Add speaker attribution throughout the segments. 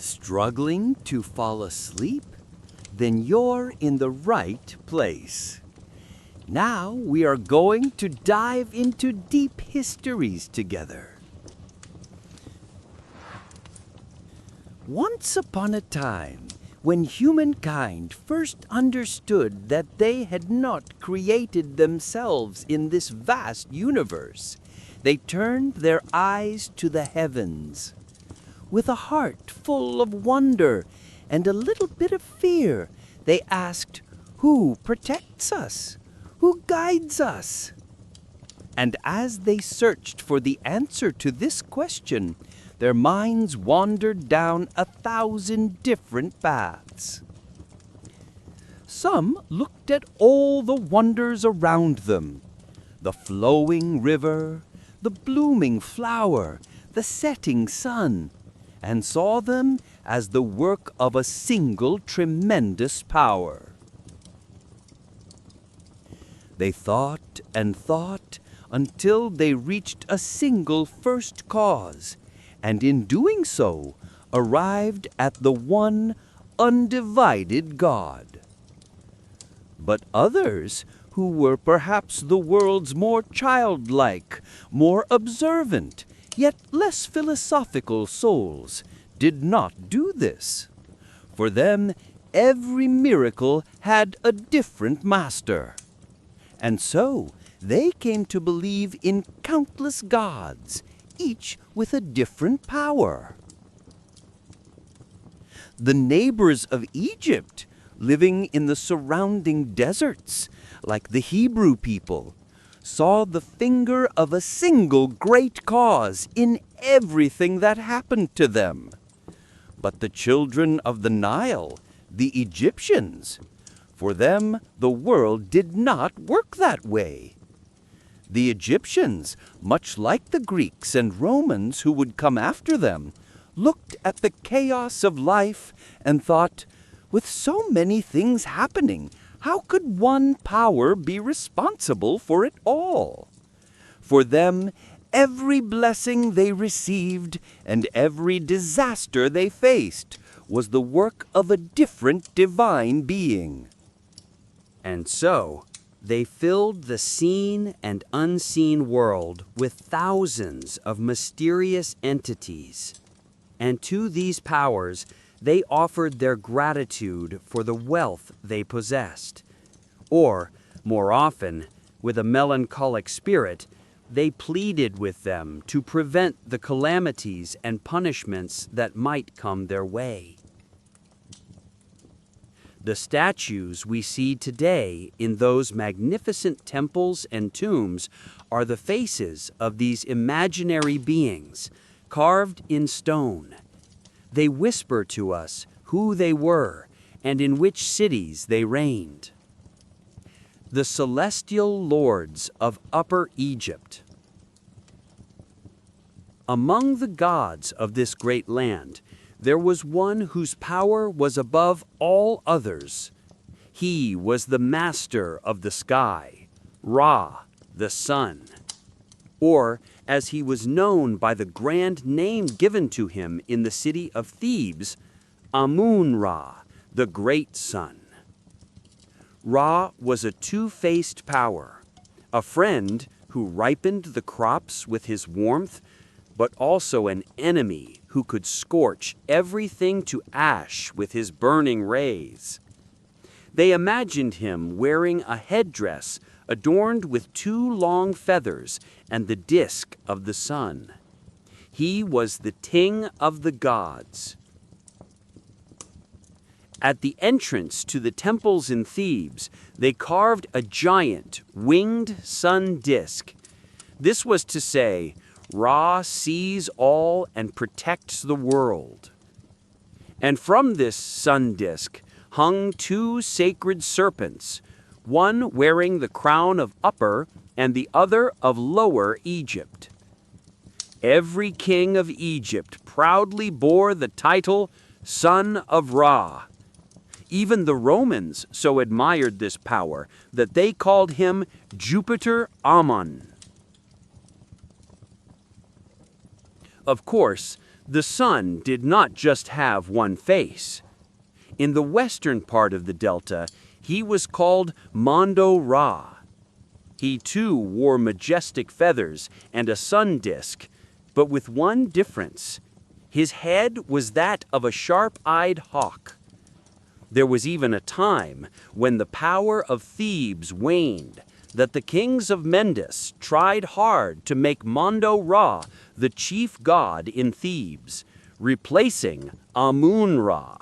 Speaker 1: Struggling to fall asleep? Then you're in the right place. Now we are going to dive into deep histories together. Once upon a time, when humankind first understood that they had not created themselves in this vast universe, they turned their eyes to the heavens. With a heart full of wonder and a little bit of fear, they asked, "Who protects us? Who guides us?" And as they searched for the answer to this question, their minds wandered down 1,000 different paths. Some looked at all the wonders around them, the flowing river, the blooming flower, the setting sun, and saw them as the work of a single tremendous power. They thought and thought until they reached a single first cause, and in doing so, arrived at the one undivided God. But others, who were perhaps the world's more childlike, more observant, yet less philosophical souls, did not do this. For them, every miracle had a different master. And so, they came to believe in countless gods, each with a different power. The neighbors of Egypt, living in the surrounding deserts, like the Hebrew people, saw the finger of a single great cause in everything that happened to them. But the children of the Nile, the Egyptians, for them the world did not work that way. The Egyptians, much like the Greeks and Romans who would come after them, looked at the chaos of life and thought, with so many things happening, how could one power be responsible for it all? For them, every blessing they received and every disaster they faced was the work of a different divine being.
Speaker 2: And so, they filled the seen and unseen world with thousands of mysterious entities. And to these powers, they offered their gratitude for the wealth they possessed. Or, more often, with a melancholic spirit, they pleaded with them to prevent the calamities and punishments that might come their way. The statues we see today in those magnificent temples and tombs are the faces of these imaginary beings, carved in stone. They whisper to us who they were and in which cities they reigned. The celestial lords of Upper Egypt. Among the gods of this great land, there was one whose power was above all others. He was the master of the sky, Ra, the sun. Or, as he was known by the grand name given to him in the city of Thebes, Amun-Ra, the great sun. Ra was a two-faced power, a friend who ripened the crops with his warmth, but also an enemy who could scorch everything to ash with his burning rays. They imagined him wearing a headdress adorned with two long feathers and the disk of the sun. He was the Ting of the gods. At the entrance to the temples in Thebes, they carved a giant, winged sun disk. This was to say, Ra sees all and protects the world. And from this sun disk hung two sacred serpents, one wearing the crown of Upper and the other of Lower Egypt. Every king of Egypt proudly bore the title Son of Ra. Even the Romans so admired this power that they called him Jupiter Ammon. Of course, The sun did not just have one face. In the western part of the delta, he was called Mondo-Ra. He too wore majestic feathers and a sun disk, but with one difference. His head was that of a sharp-eyed hawk. There was even a time when the power of Thebes waned, that the kings of Mendes tried hard to make Mondo-Ra the chief god in Thebes, replacing Amun-Ra.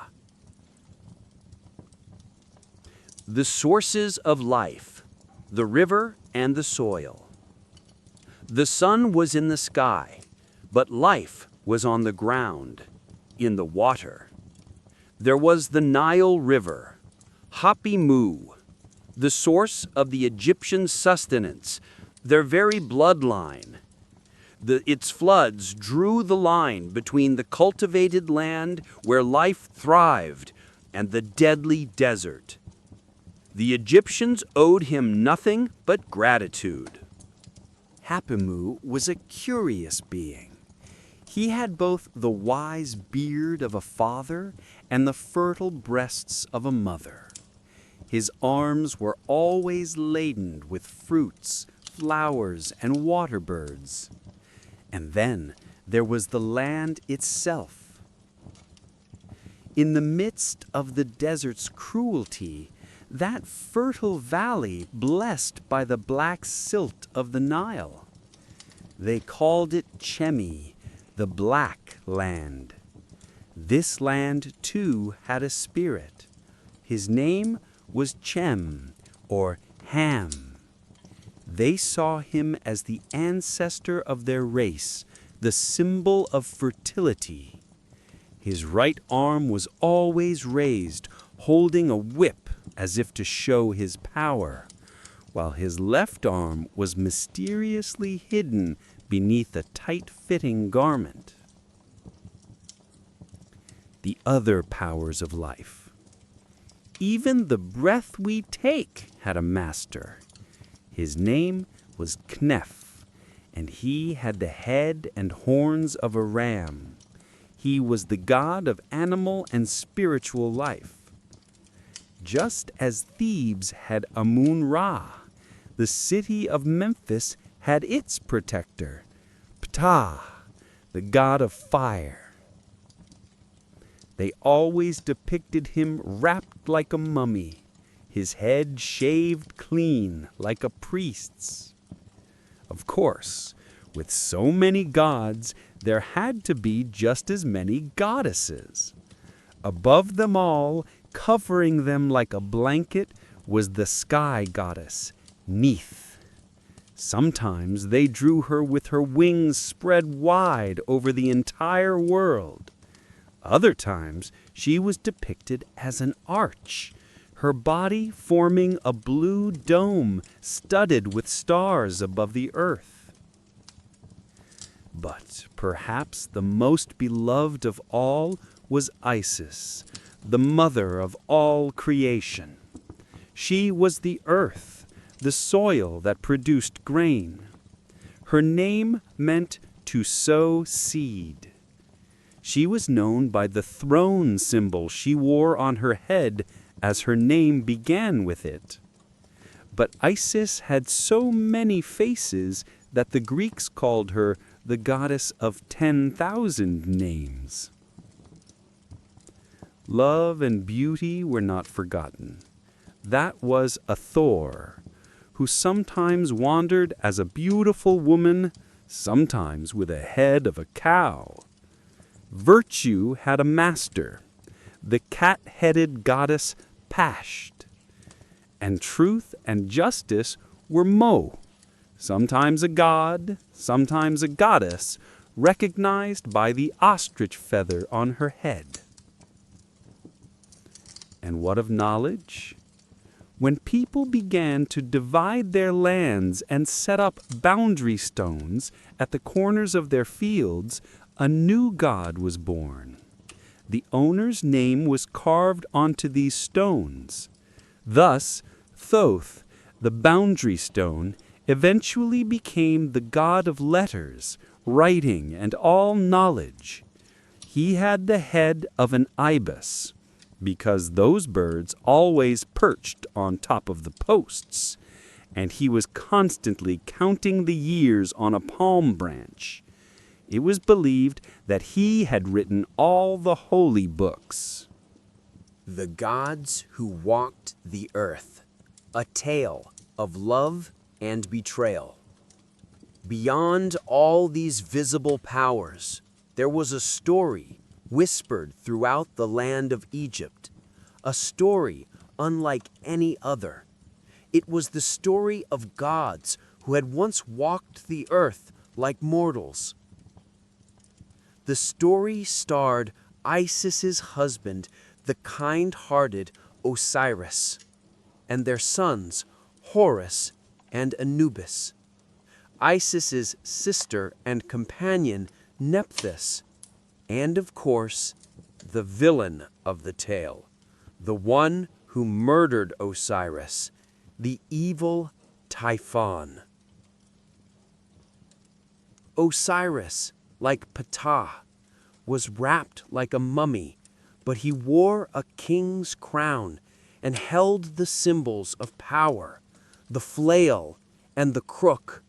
Speaker 2: The sources of life, the river and the soil. The sun was in the sky, but life was on the ground, in the water. There was the Nile River, Hapi-Mu, the source of the Egyptian sustenance, their very bloodline. Its floods drew the line between the cultivated land where life thrived and the deadly desert. The Egyptians owed him nothing but gratitude.
Speaker 1: Hapi-Mu was a curious being. He had both the wise beard of a father and the fertile breasts of a mother. His arms were always laden with fruits, flowers, and water birds. And then there was the land itself. In the midst of the desert's cruelty, that fertile valley blessed by the black silt of the Nile. They called it Chemi, the Black Land. This land, too, had a spirit. His name was Chem, or Ham. They saw him as the ancestor of their race, the symbol of fertility. His right arm was always raised, holding a whip as if to show his power, while his left arm was mysteriously hidden beneath a tight-fitting garment. The other powers of life. Even the breath we take had a master. His name was Kneph, and he had the head and horns of a ram. He was the god of animal and spiritual life. Just as Thebes had Amun-Ra, the city of Memphis had its protector, Ptah, the god of fire. They always depicted him wrapped like a mummy, his head shaved clean like a priest's. Of course, with so many gods, there had to be just as many goddesses. Above them all, covering them like a blanket, was the sky goddess, Neith. Sometimes they drew her with her wings spread wide over the entire world. Other times she was depicted as an arch, her body forming a blue dome studded with stars above the earth. But perhaps the most beloved of all was Isis, the mother of all creation. She was the earth, the soil that produced grain. Her name meant to sow seed. She was known by the throne symbol she wore on her head, as her name began with it. But Isis had so many faces that the Greeks called her the goddess of 10,000 names. Love and beauty were not forgotten. That was a Thor, who sometimes wandered as a beautiful woman, sometimes with a head of a cow. Virtue had a master, the cat-headed goddess Pasht. And truth and justice were Mo, sometimes a god, sometimes a goddess, recognized by the ostrich feather on her head. And what of knowledge? When people began to divide their lands and set up boundary stones at the corners of their fields, a new god was born. The owner's name was carved onto these stones. Thus, Thoth, the boundary stone, eventually became the god of letters, writing, and all knowledge.
Speaker 2: He had the head of an ibis, because those birds always perched on top of the posts, and he was constantly counting the years on a palm branch. It was believed that he had written all the holy books.
Speaker 3: The gods who walked the earth, a tale of love and betrayal. Beyond all these visible powers, there was a story whispered throughout the land of Egypt, a story unlike any other. It was the story of gods who had once walked the earth like mortals. The story starred Isis's husband, the kind-hearted Osiris, and their sons, Horus and Anubis, Isis's sister and companion, Nephthys, and of course, the villain of the tale, the one who murdered Osiris, the evil Typhon. Osiris, like Ptah, was wrapped like a mummy, but he wore a king's crown and held the symbols of power, the flail and the crook.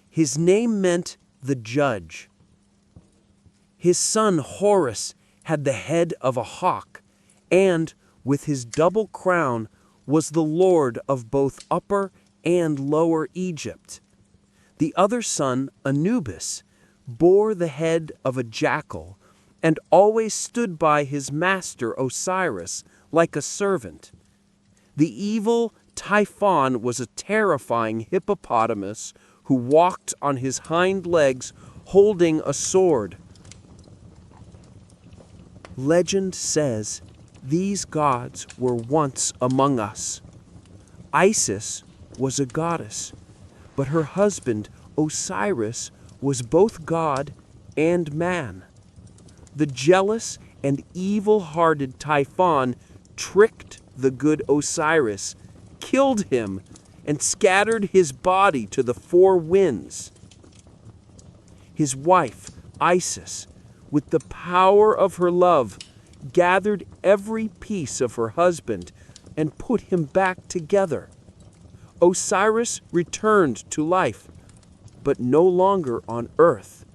Speaker 3: His name meant the judge. His son Horus had the head of a hawk, and, with his double crown, was the lord of both Upper and Lower Egypt. The other son, Anubis, bore the head of a jackal, and always stood by his master Osiris like a servant. The evil Typhon was a terrifying hippopotamus who walked on his hind legs holding a sword. Legend says these gods were once among us. Isis was a goddess, but her husband Osiris was both god and man. The jealous and evil-hearted Typhon tricked the good Osiris, killed him, and scattered his body to the four winds. His wife, Isis, with the power of her love, gathered every piece of her husband and put him back together. Osiris returned to life, but no longer on earth.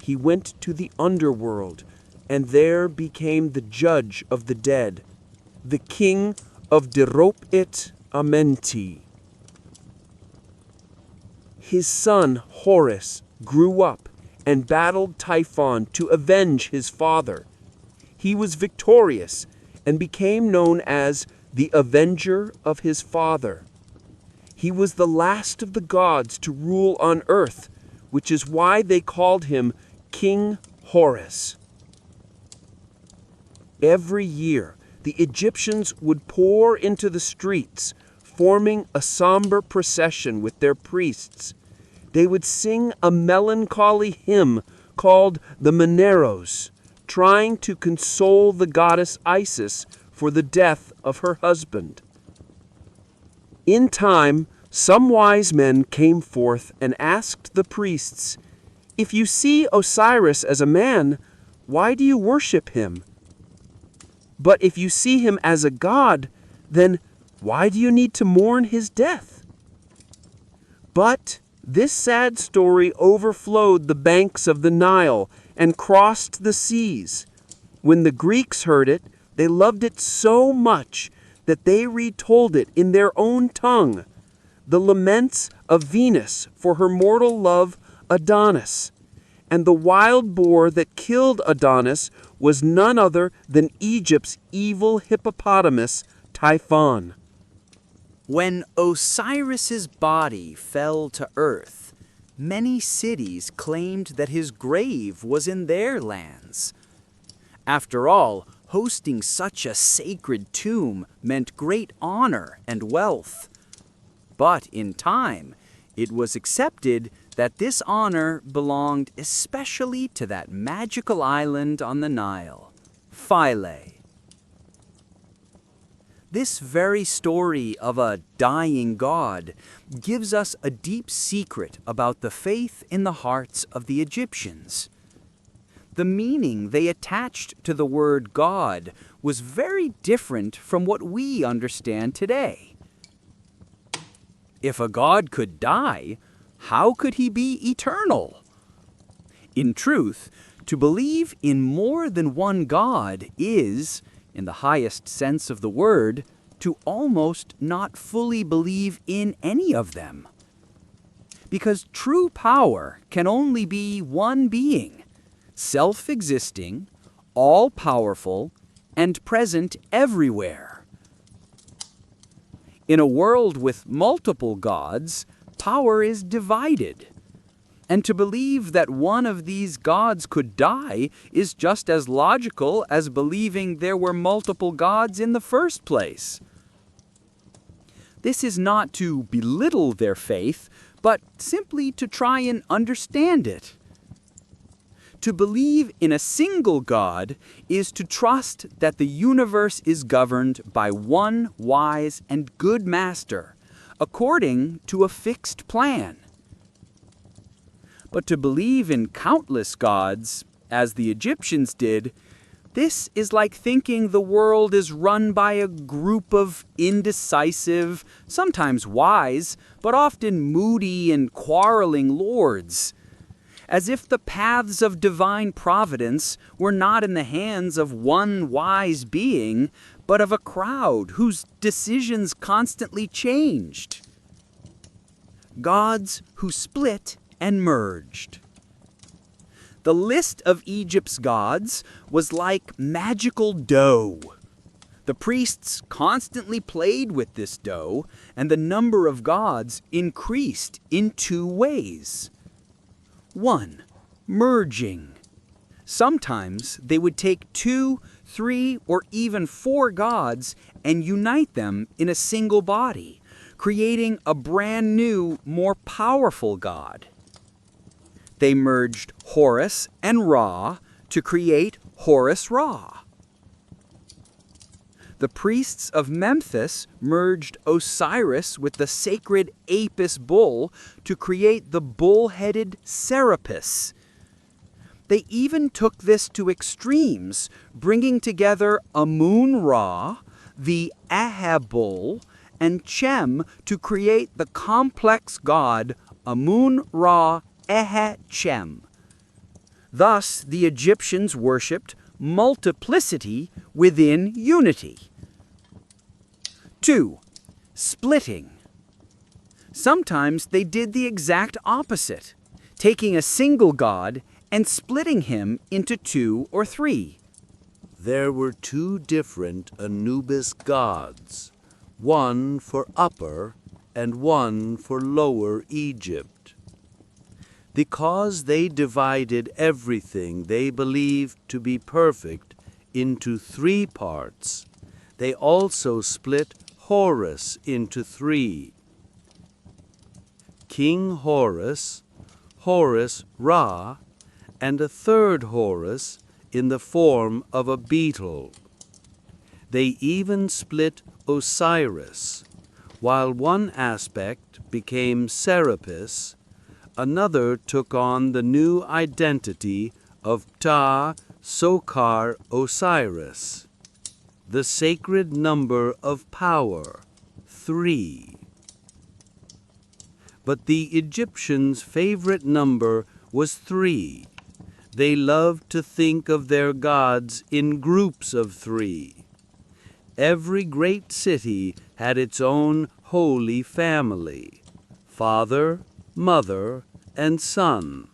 Speaker 3: He went to the underworld and there became the judge of the dead, the king of Deropit Amenti. His son Horus grew up and battled Typhon to avenge his father. He was victorious and became known as the Avenger of his father. He was the last of the gods to rule on earth, which is why they called him King Horus. Every year, the Egyptians would pour into the streets, forming a somber procession with their priests. They would sing a melancholy hymn called the Mineros, trying to console the goddess Isis for the death of her husband. In time, some wise men came forth and asked the priests, "If you see Osiris as a man, why do you worship him? But if you see him as a god, then why do you need to mourn his death?" But this sad story overflowed the banks of the Nile and crossed the seas. When the Greeks heard it, they loved it so much that they retold it in their own tongue, the laments of Venus for her mortal love Adonis. And the wild boar that killed Adonis was none other than Egypt's evil hippopotamus, Typhon.
Speaker 1: When Osiris's body fell to earth, many cities claimed that his grave was in their lands. After all, hosting such a sacred tomb meant great honor and wealth. But in time, it was accepted that this honor belonged especially to that magical island on the Nile, Philae. This very story of a dying god gives us a deep secret about the faith in the hearts of the Egyptians.
Speaker 2: The meaning they attached to the word God was very different from what we understand today. If a god could die, how could he be eternal? In truth, to believe in more than one god is, in the highest sense of the word, to almost not fully believe in any of them. Because true power can only be one being, self-existing, all-powerful, and present everywhere. In a world with multiple gods, power is divided. And to believe that one of these gods could die is just as logical as believing there were multiple gods in the first place. This is not to belittle their faith, but simply to try and understand it. To believe in a single God is to trust that the universe is governed by one wise and good master, according to a fixed plan. But to believe in countless gods, as the Egyptians did, this is like thinking the world is run by a group of indecisive, sometimes wise, but often moody and quarreling lords, as if the paths of divine providence were not in the hands of one wise being, but of a crowd whose decisions constantly changed. Gods who split and merged. The list of Egypt's gods was like magical dough. The priests constantly played with this dough, and the number of gods increased in two ways. 1. Merging. Sometimes they would take 2, 3, or even 4 gods and unite them in a single body, creating a brand new, more powerful god. They merged Horus and Ra to create Horus-Ra. The priests of Memphis merged Osiris with the sacred Apis bull to create the bull-headed Serapis. They even took this to extremes, bringing together Amun-Ra, the Ahab bull, and Chem to create the complex god Amun-Ra Chem. Thus, the Egyptians worshipped multiplicity within unity. 2. Splitting. Sometimes they did the exact opposite, taking a single god and splitting him into 2 or 3.
Speaker 4: There were 2 different Anubis gods, one for Upper and one for Lower Egypt. Because they divided everything they believed to be perfect into 3 parts, they also split Horus into 3. King Horus, Horus-Ra, and a third Horus in the form of a beetle. They even split Osiris. While one aspect became Serapis, another took on the new identity of Ptah-Sokar Osiris, the sacred number of power, 3. But the Egyptians' favorite number was 3. They loved to think of their gods in groups of 3. Every great city had its own holy family, father, mother, and son.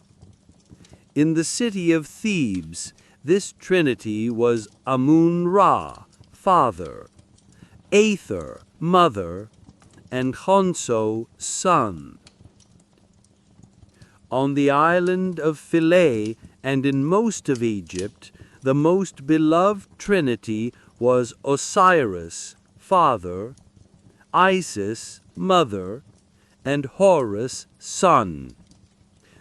Speaker 4: In the city of Thebes, this trinity was Amun-Ra, father, Aether, mother, and Khonso, son. On the island of Philae and in most of Egypt, the most beloved trinity was Osiris, father, Isis, mother, and Horus, son.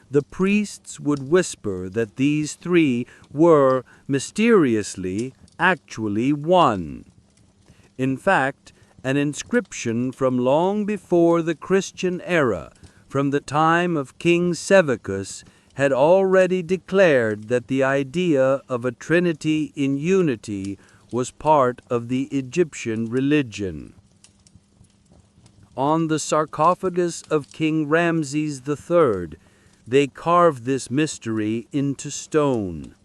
Speaker 4: The priests would whisper that these 3 were, mysteriously, actually one. In fact, an inscription from long before the Christian era, from the time of King Seleucus, had already declared that the idea of a trinity in unity was part of the Egyptian religion. On the sarcophagus of King Ramses III, they carved this mystery into stone.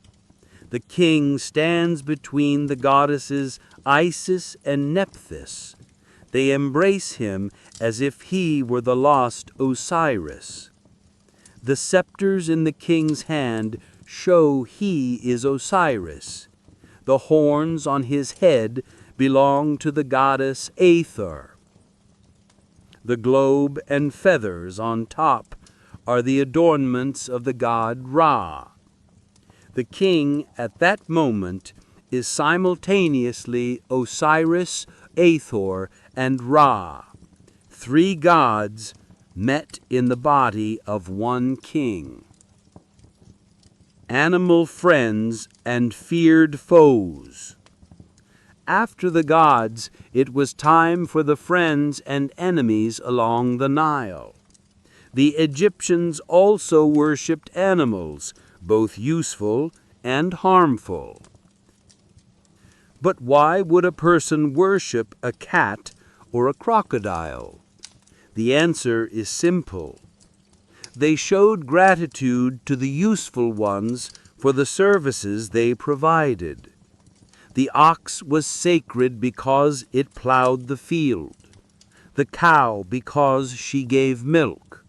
Speaker 4: The king stands between the goddesses Isis and Nephthys. They embrace him as if he were the lost Osiris. The scepters in the king's hand show he is Osiris. The horns on his head belong to the goddess Aethor. The globe and feathers on top are the adornments of the god Ra. The king at that moment is simultaneously Osiris, Aethor, and Ra, three gods met in the body of one king. Animal friends and feared foes. After the gods, it was time for the friends and enemies along the Nile. The Egyptians also worshipped animals, both useful and harmful. But why would a person worship a cat or a crocodile? The answer is simple. They showed gratitude to the useful ones for the services they provided. The ox was sacred because it plowed the field, the cow because she gave milk.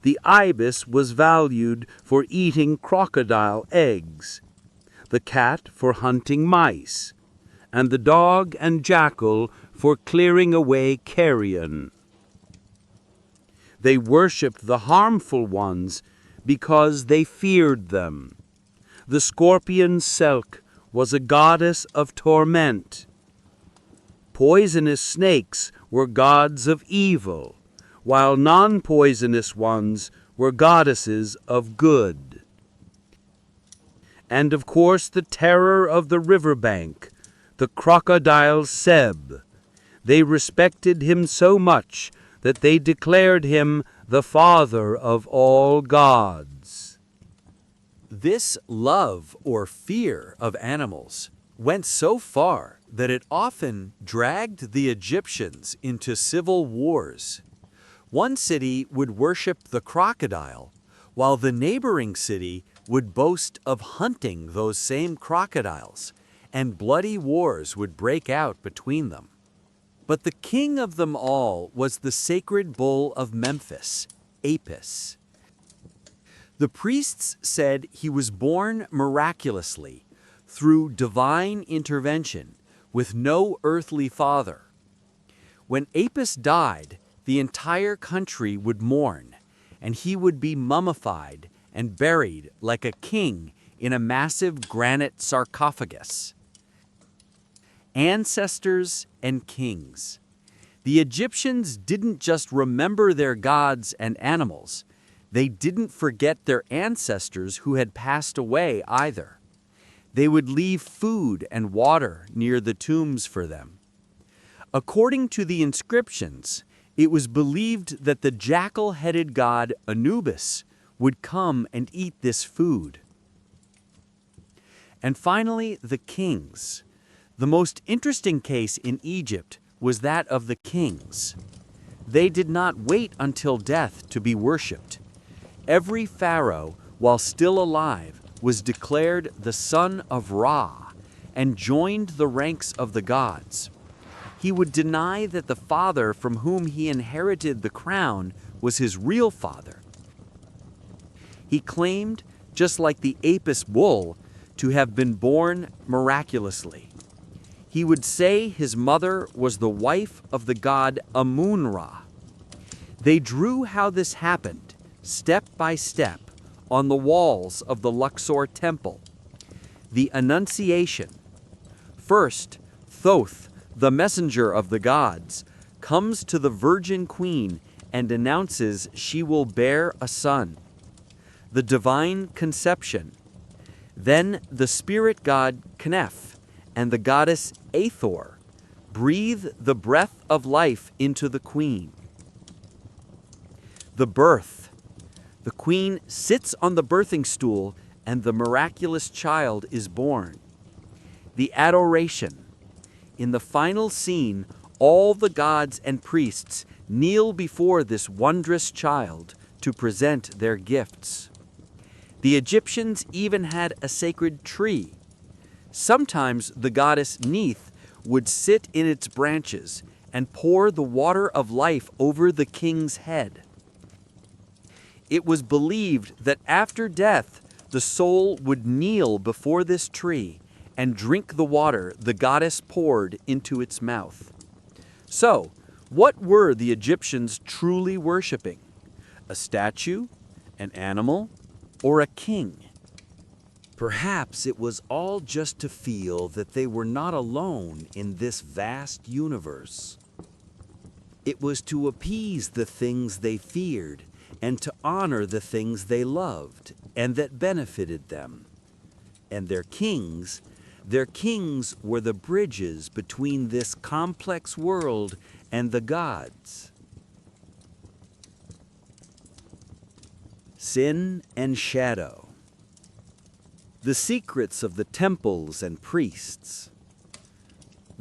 Speaker 4: The ibis was valued for eating crocodile eggs, the cat for hunting mice, and the dog and jackal for clearing away carrion. They worshipped the harmful ones because they feared them. The scorpion Selk was a goddess of torment. Poisonous snakes were gods of evil, while non-poisonous ones were goddesses of good. And of course the terror of the riverbank, the crocodile Seb. They respected him so much that they declared him the father of all gods.
Speaker 1: This love or fear of animals went so far that it often dragged the Egyptians into civil wars. One city would worship the crocodile, while the neighboring city would boast of hunting those same crocodiles, and bloody wars would break out between them. But the king of them all was the sacred bull of Memphis, Apis. The priests said he was born miraculously, through divine intervention, with no earthly father. When Apis died, the entire country would mourn, and he would be mummified and buried like a king in a massive granite sarcophagus. Ancestors and kings. The Egyptians didn't just remember their gods and animals. They didn't forget their ancestors who had passed away either. They would leave food and water near the tombs for them. According to the inscriptions, it was believed that the jackal-headed god Anubis would come and eat this food. And finally, the kings. The most interesting case in Egypt was that of the kings. They did not wait until death to be worshipped. Every pharaoh, while still alive, was declared the son of Ra and joined the ranks of the gods. He would deny that the father from whom he inherited the crown was his real father. He claimed, just like the Apis bull, to have been born miraculously. He would say his mother was the wife of the god Amun-Ra. They drew how this happened, step by step, on the walls of the Luxor temple. The Annunciation. First, Thoth, the messenger of the gods, comes to the virgin queen and announces she will bear a son. The divine conception. Then the spirit god Kneph and the goddess Aethor breathe the breath of life into the queen. The birth.
Speaker 2: The queen sits on the birthing stool and the miraculous child is born. The adoration. In the final scene, all the gods and priests kneel before this wondrous child to present their gifts. The Egyptians even had a sacred tree. Sometimes the goddess Neith would sit in its branches and pour the water of life over the king's head. It was believed that after death, the soul would kneel before this tree and drink the water the goddess poured into its mouth. So, what were the Egyptians truly worshiping? A statue, an animal, or a king? Perhaps it was all just to feel that they were not alone in this vast universe. It was to appease the things they feared and to honor the things they loved and that benefited them. And their kings were the bridges between this complex world and the gods. Sin and shadow. The secrets of the temples and priests.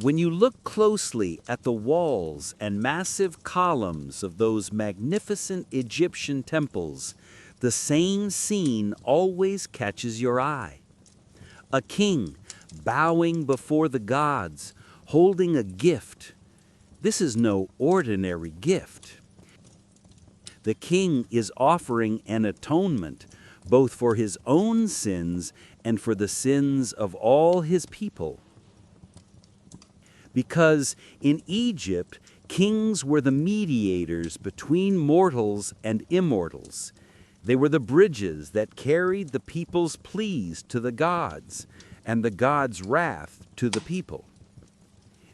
Speaker 2: When you look closely at the walls and massive columns of those magnificent Egyptian temples, the same scene always catches your eye. A king bowing before the gods, holding a gift. This is no ordinary gift. The king is offering an atonement, both for his own sins and for the sins of all his people. Because in Egypt, kings were the mediators between mortals and immortals. They were the bridges that carried the people's pleas to the gods and the gods' wrath to the people.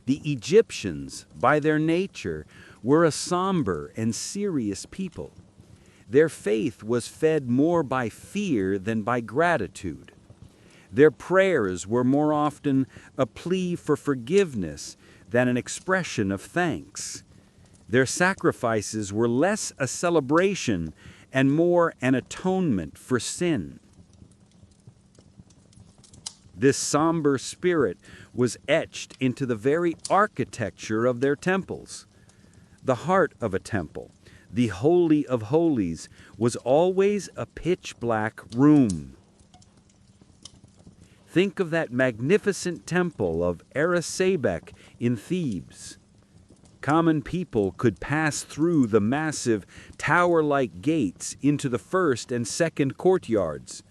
Speaker 2: The Egyptians, by their nature, were a somber and serious people. Their faith was fed more by fear than by gratitude. Their prayers were more often a plea for forgiveness than an expression of thanks. Their sacrifices were less a celebration and more an atonement for sin. This somber spirit was etched into the very architecture of their temples. The heart of a temple, the Holy of Holies, was always a pitch-black room. Think of that magnificent temple of Erisabek in Thebes. Common people could pass through the massive tower-like gates into the first and second courtyards.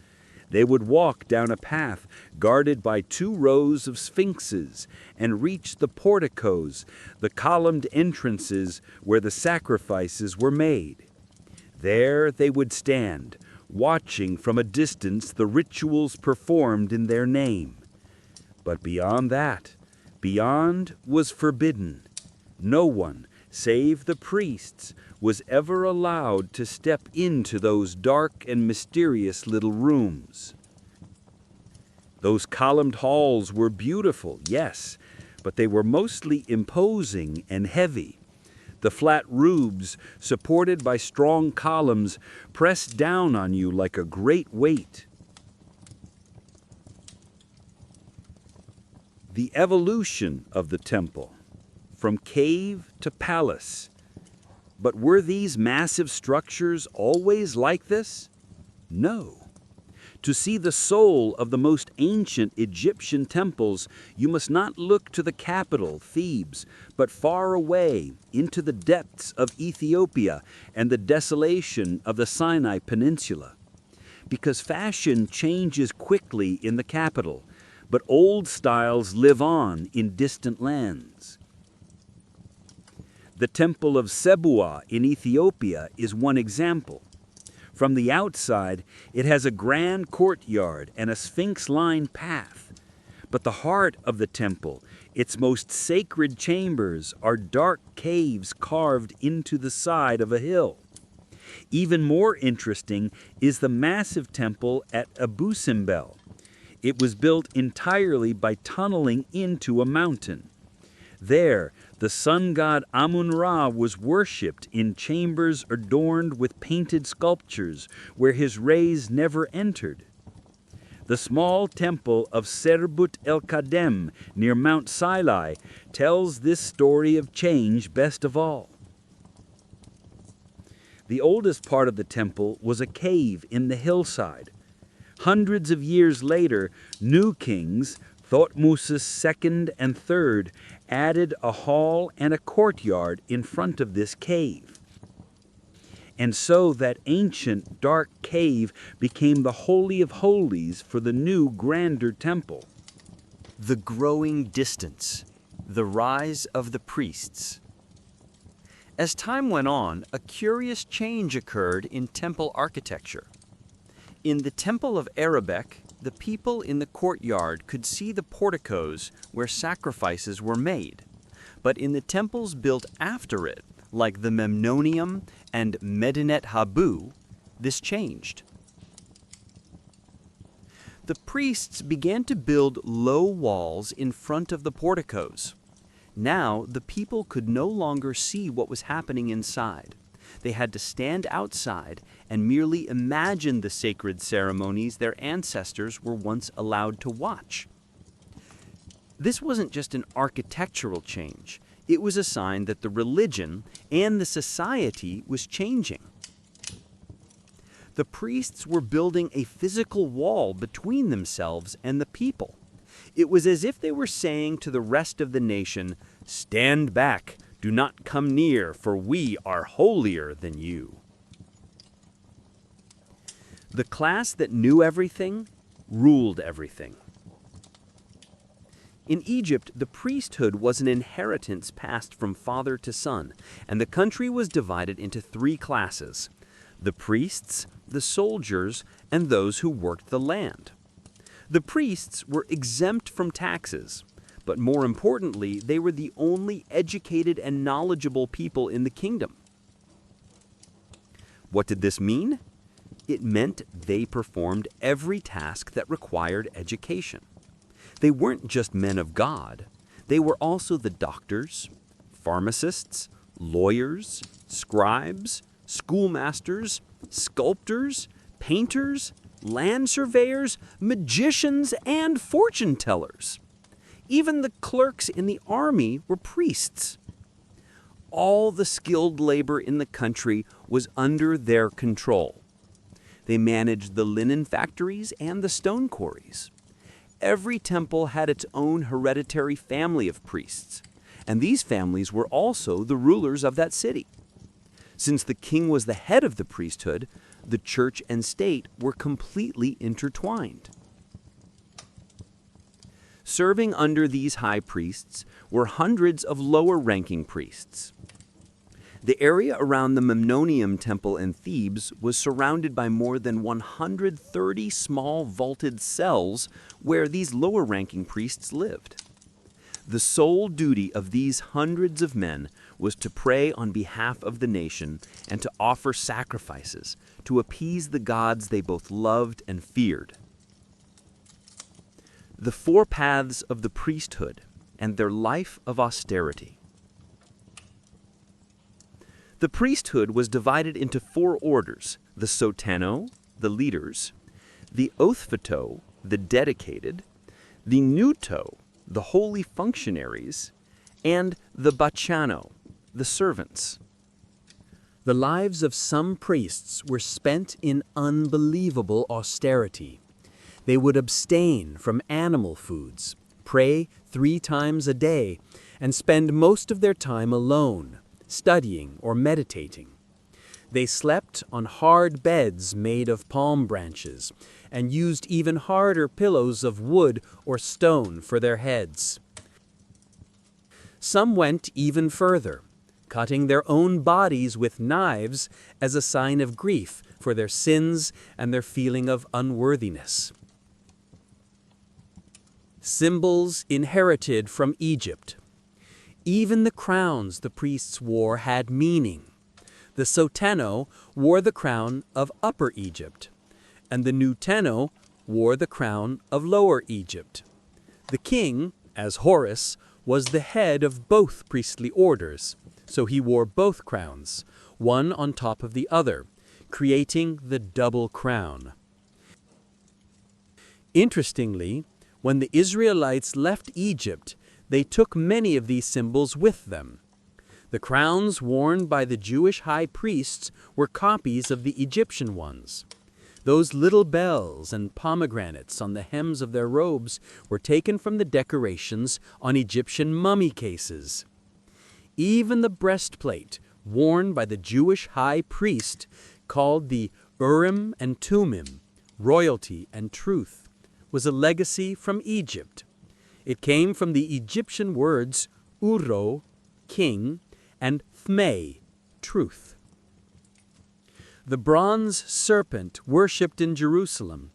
Speaker 2: They would walk down a path guarded by 2 rows of sphinxes and reach the porticos, the columned entrances where the sacrifices were made. There they would stand, watching from a distance the rituals performed in their name. But beyond that, beyond was forbidden. No one, save the priests, was ever allowed to step into those dark and mysterious little rooms. Those columned halls were beautiful, yes, but they were mostly imposing and heavy. The flat roofs, supported by strong columns, pressed down on you like a great weight. The evolution of the temple, from cave to palace. But were these massive structures always like this? No. To see the soul of the most ancient Egyptian temples, you must not look to the capital, Thebes, but far away into the depths of Ethiopia and the desolation of the Sinai Peninsula. Because fashion changes quickly in the capital, but old styles live on in distant lands. The Temple of Sebua in Ethiopia is one example. From the outside, it has a grand courtyard and a sphinx-lined path. But the heart of the temple, its most sacred chambers, are dark caves carved into the side of a hill. Even more interesting is the massive temple at Abu Simbel. It was built entirely by tunneling into a mountain. There, the sun god Amun-Ra was worshipped in chambers adorned with painted sculptures where his rays never entered. The small temple of Serbut el-Kadem near Mount Sinai tells this story of change best of all. The oldest part of the temple was a cave in the hillside. Hundreds of years later, new kings, Thutmose II and III, added a hall and a courtyard in front of this cave. And so that ancient dark cave became the Holy of Holies for the new grander temple.
Speaker 1: The growing distance, the rise of the priests. As time went on, a curious change occurred in temple architecture. In the Temple of Arabic, the people in the courtyard could see the porticos where sacrifices were made. But in the temples built after it, like the Memnonium and Medinet Habu, this changed. The priests began to build low walls in front of the porticos. Now, the people could no longer see what was happening inside. They had to stand outside and merely imagine the sacred ceremonies their ancestors were once allowed to watch. This wasn't just an architectural change. It was a sign that the religion and the society was changing. The priests were building a physical wall between themselves and the people. It was as if they were saying to the rest of the nation, "Stand back, do not come near, for we are holier than you." The class that knew everything ruled everything. In Egypt, the priesthood was an inheritance passed from father to son, and the country was divided into three classes: the priests, the soldiers, and those who worked the land. The priests were exempt from taxes, but more importantly, they were the only educated and knowledgeable people in the kingdom. What did this mean? It meant they performed every task that required education. They weren't just men of God. They were also the doctors, pharmacists, lawyers, scribes, schoolmasters, sculptors, painters, land surveyors, magicians, and fortune tellers. Even the clerks in the army were priests. All the skilled labor in the country was under their control. They managed the linen factories and the stone quarries. Every temple had its own hereditary family of priests, and these families were also the rulers of that city. Since the king was the head of the priesthood, the church and state were completely intertwined. Serving under these high priests were hundreds of lower-ranking priests. The area around the Memnonium temple in Thebes was surrounded by more than 130 small vaulted cells where these lower-ranking priests lived. The sole duty of these hundreds of men was to pray on behalf of the nation and to offer sacrifices to appease the gods they both loved and feared. The four paths of the priesthood and their life of austerity. The priesthood was divided into four orders: the soteno, the leaders; the othphato, the dedicated; the nuto, the holy functionaries; and the bachano, the servants. The lives of some priests were spent in unbelievable austerity. They would abstain from animal foods, pray 3 times a day, and spend most of their time alone, studying or meditating. They slept on hard beds made of palm branches and used even harder pillows of wood or stone for their heads. Some went even further, cutting their own bodies with knives as a sign of grief for their sins and their feeling of unworthiness. Symbols inherited from Egypt. Even the crowns the priests wore had meaning. The soteno wore the crown of Upper Egypt, and the nuteno wore the crown of Lower Egypt. The king, as Horus,
Speaker 2: was the head of both priestly orders, so he wore both crowns, one on top of the other, creating the double crown. Interestingly, when the Israelites left Egypt, they took many of these symbols with them. The crowns worn by the Jewish high priests were copies of the Egyptian ones. Those little bells and pomegranates on the hems of their robes were taken from the decorations on Egyptian mummy cases. Even the breastplate worn by the Jewish high priest, called the Urim and Thummim, royalty and truth, was a legacy from Egypt. It came from the Egyptian words Uro, king, and Thmei, truth. The bronze serpent worshipped in Jerusalem,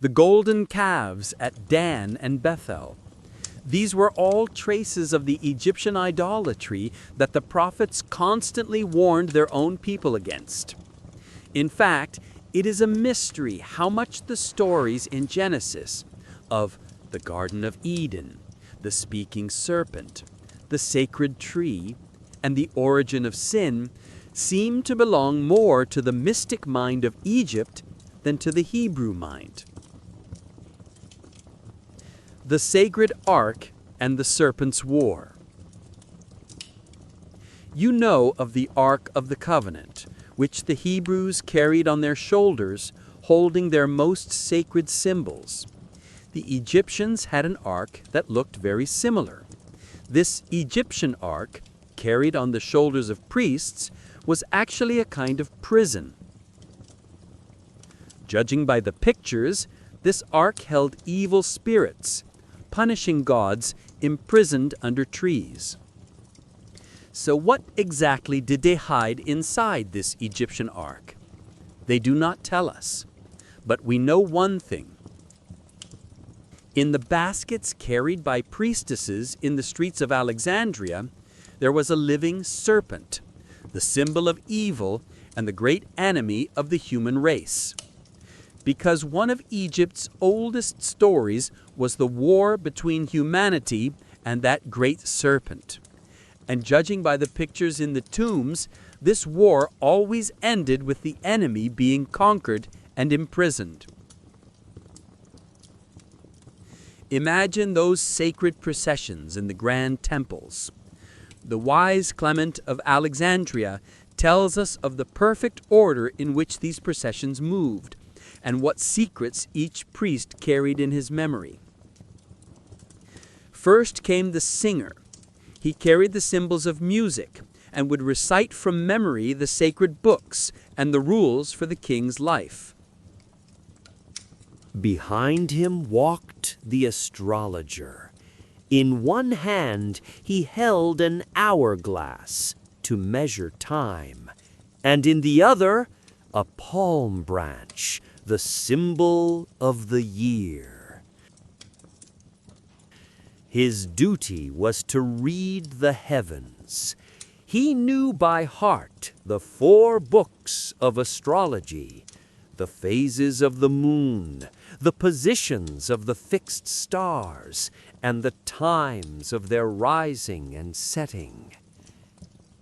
Speaker 2: the golden calves at Dan and Bethel. These were all traces of the Egyptian idolatry that the prophets constantly warned their own people against. In fact, it is a mystery how much the stories in Genesis of the Garden of Eden, the speaking serpent, the sacred tree, and the origin of sin seem to belong more to the mystic mind of Egypt than to the Hebrew mind. The sacred ark and the serpent's war. You know of the Ark of the Covenant, which the Hebrews carried on their shoulders, holding their most sacred symbols. The Egyptians had an ark that looked very similar. This Egyptian ark, carried on the shoulders of priests, was actually a kind of prison. Judging by the pictures, this ark held evil spirits, punishing gods imprisoned under trees. So what exactly did they hide inside this Egyptian ark? They do not tell us, but we know one thing. In the baskets carried by priestesses in the streets of Alexandria, there was a living serpent, the symbol of evil and the great enemy of the human race. Because one of Egypt's oldest stories was the war between humanity and that great serpent. And judging by the pictures in the tombs, this war always ended with the enemy being conquered and imprisoned. Imagine those sacred processions in the grand temples. The wise Clement of Alexandria tells us of the perfect order in which these processions moved, and what secrets each priest carried in his memory. First came the singer. He carried the symbols of music and would recite from memory the sacred books and the rules for the king's life.
Speaker 1: Behind him walked the astrologer. In one hand he held an hourglass to measure time, and in the other a palm branch, the symbol of the year. His duty was to read the heavens. He knew by heart the 4 books of astrology, the phases of the moon, the positions of the fixed stars, and the times of their rising and setting.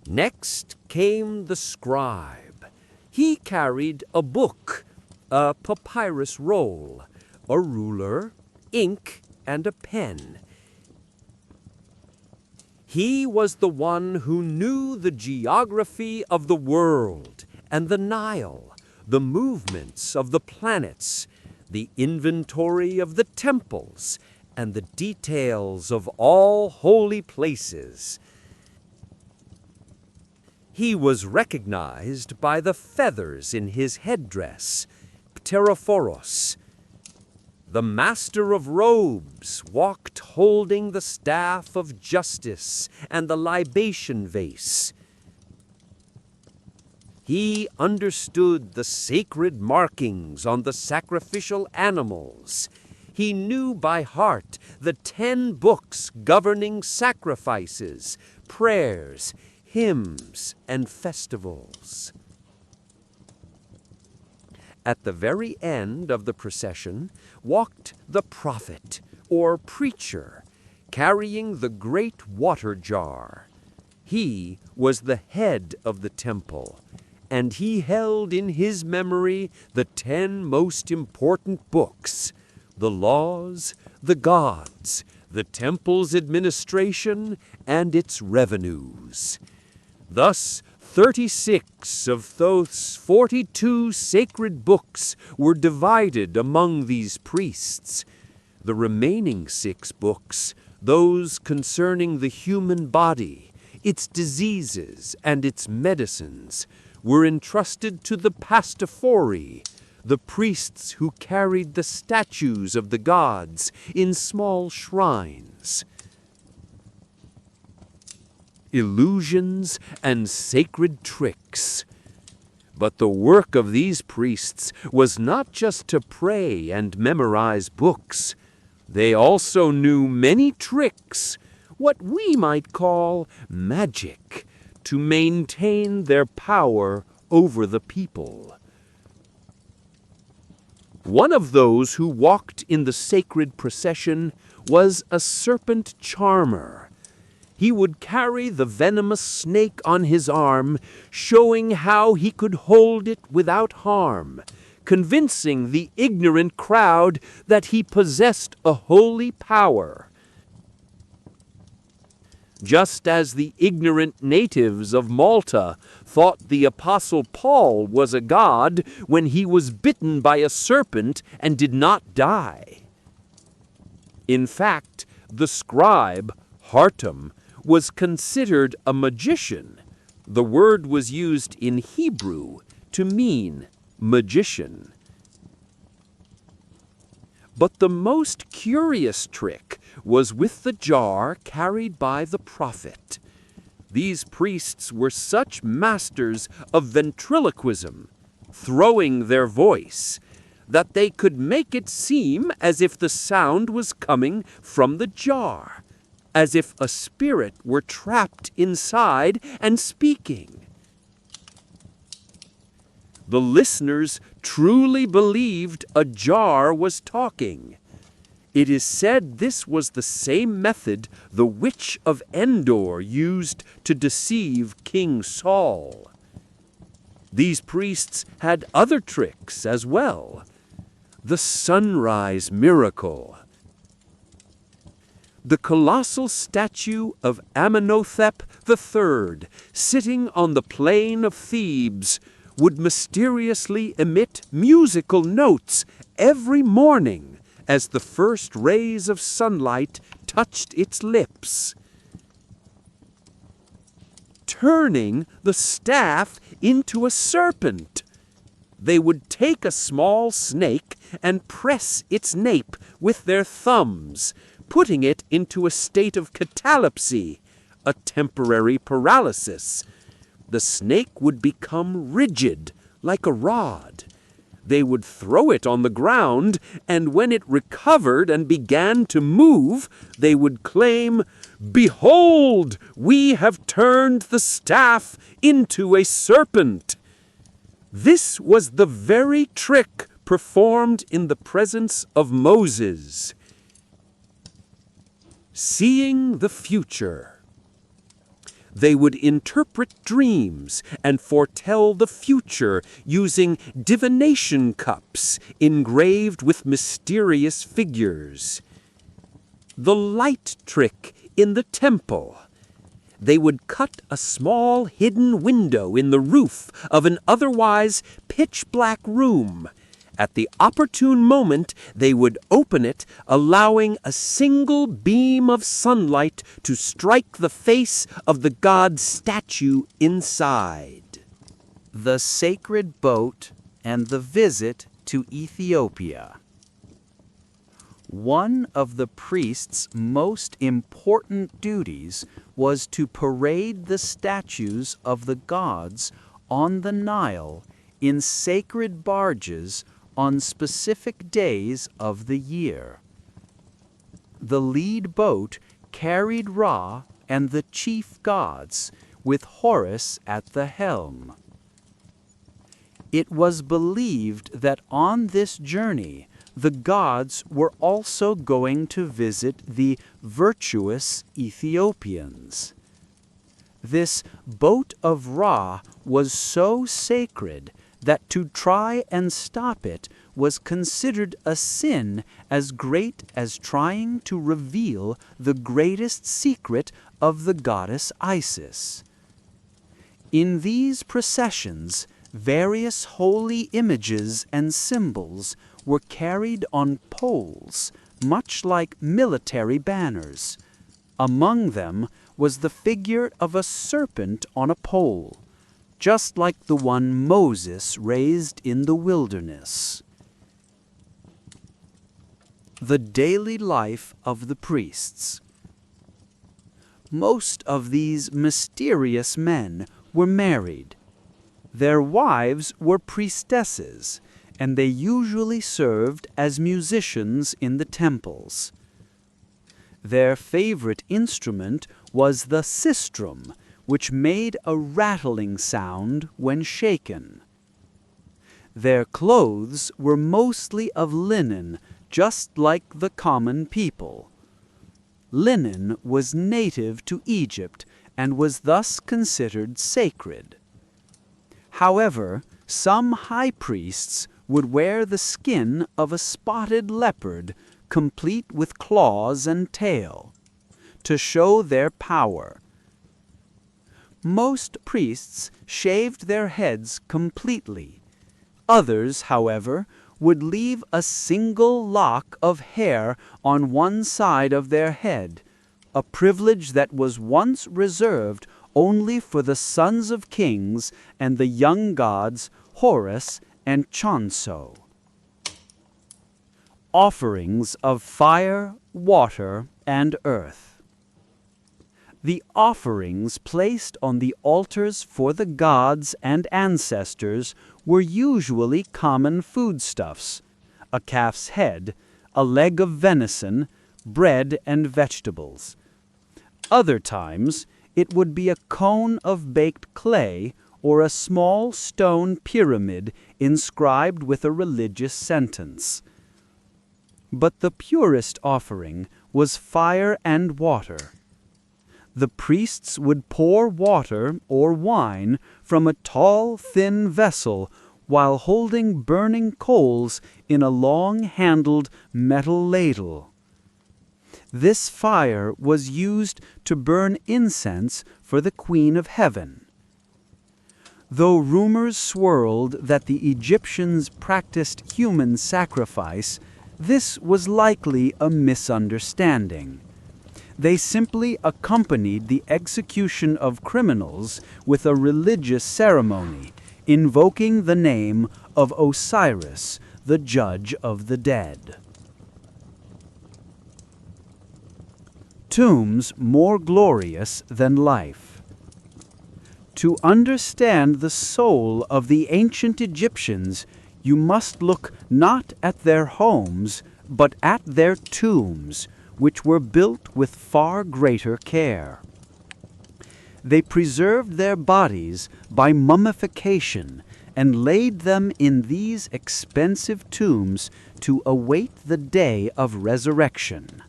Speaker 1: Next came the scribe. He carried a book, a papyrus roll, a ruler, ink, and a pen. He was the one who knew the geography of the world and the Nile, the movements of the planets, the inventory of the temples, and the details of all holy places. He was recognized by the feathers in his headdress, pterophoros. The master of robes walked holding the staff of justice and the libation vase. He understood the sacred markings on the sacrificial animals. He knew by heart the 10 books governing sacrifices, prayers, hymns, and festivals. At the very end of the procession walked the prophet or preacher, carrying the great water jar. He was the head of the temple, and he held in his memory the 10 most important books, the laws, the gods, the temple's administration, and its revenues. Thus, 36 of Thoth's 42 sacred books were divided among these priests. The remaining 6 books, those concerning the human body, its diseases and its medicines, were entrusted to the pastophori, the priests who carried the statues of the gods in small shrines. Illusions and sacred tricks. But the work of these priests was not just to pray and memorize books. They also knew many tricks, what we might call magic, to maintain their power over the people. One of those who walked in the sacred procession was a serpent charmer. He would carry the venomous snake on his arm, showing how he could hold it without harm, convincing the ignorant crowd that he possessed a holy power. Just as the ignorant natives of Malta thought the Apostle Paul was a god when he was bitten by a serpent and did not die. In fact, the scribe, Hartum, was considered a magician. The word was used in Hebrew to mean magician. But the most curious trick was with the jar carried by the prophet. These priests were such masters of ventriloquism, throwing their voice, that they could make it seem as if the sound was coming from the jar, as if a spirit were trapped inside and speaking. The listeners truly believed a jar was talking. It is said this was the same method the witch of Endor used to deceive King Saul. These priests had other tricks as well. The sunrise miracle. The colossal statue of Amenhotep III, sitting on the plain of Thebes, would mysteriously emit musical notes every morning as the first rays of sunlight touched its lips, turning the staff into a serpent. They would take a small snake and press its nape with their thumbs, putting it into a state of catalepsy, a temporary paralysis. The snake would become rigid, like a rod. They would throw it on the ground, and when it recovered and began to move, they would claim, "Behold, we have turned the staff into a serpent." This was the very trick performed in the presence of Moses. Seeing the future. They would interpret dreams and foretell the future using divination cups engraved with mysterious figures. The light trick in the temple. They would cut a small hidden window in the roof of an otherwise pitch-black room. At the opportune moment, they would open it, allowing a single beam of sunlight to strike the face of the god statue inside.
Speaker 4: The sacred boat and the visit to Ethiopia. One of the priest's most important duties was to parade the statues of the gods on the Nile in sacred barges on specific days of the year. The lead boat carried Ra and the chief gods, with Horus at the helm. It was believed that on this journey,
Speaker 2: the gods were also going to visit the virtuous Ethiopians. This boat of Ra was so sacred that to try and stop it was considered a sin as great as trying to reveal the greatest secret of the goddess Isis. In these processions, various holy images and symbols were carried on poles, much like military banners. Among them was the figure of a serpent on a pole, just like the one Moses raised in the wilderness. The daily life of the priests. Most of these mysterious men were married. Their wives were priestesses, and they usually served as musicians in the temples. Their favorite instrument was the sistrum, which made a rattling sound when shaken. Their clothes were mostly of linen, just like the common people. Linen was native to Egypt and was thus considered sacred. However, some high priests would wear the skin of a spotted leopard, complete with claws and tail, to show their power. Most priests shaved their heads completely. Others, however, would leave a single lock of hair on one side of their head, a privilege that was once reserved only for the sons of kings and the young gods Horus and Chonso. Offerings of fire, water, and earth. The offerings placed on the altars for the gods and ancestors were usually common foodstuffs: a calf's head, a leg of venison, bread and vegetables. Other times, it would be a cone of baked clay or a small stone pyramid inscribed with a religious sentence. But the purest offering was fire and water. The priests would pour water or wine from a tall, thin vessel while holding burning coals in a long-handled metal ladle. This fire was used to burn incense for the Queen of Heaven. Though rumors swirled that the Egyptians practiced human sacrifice, this was likely a misunderstanding. They simply accompanied the execution of criminals with a religious ceremony, invoking the name of Osiris, the judge of the dead. Tombs more glorious than life. To understand the soul of the ancient Egyptians, you must look not at their homes, but at their tombs, which were built with far greater care. They preserved their bodies by mummification and laid them in these expensive tombs to await the day of resurrection.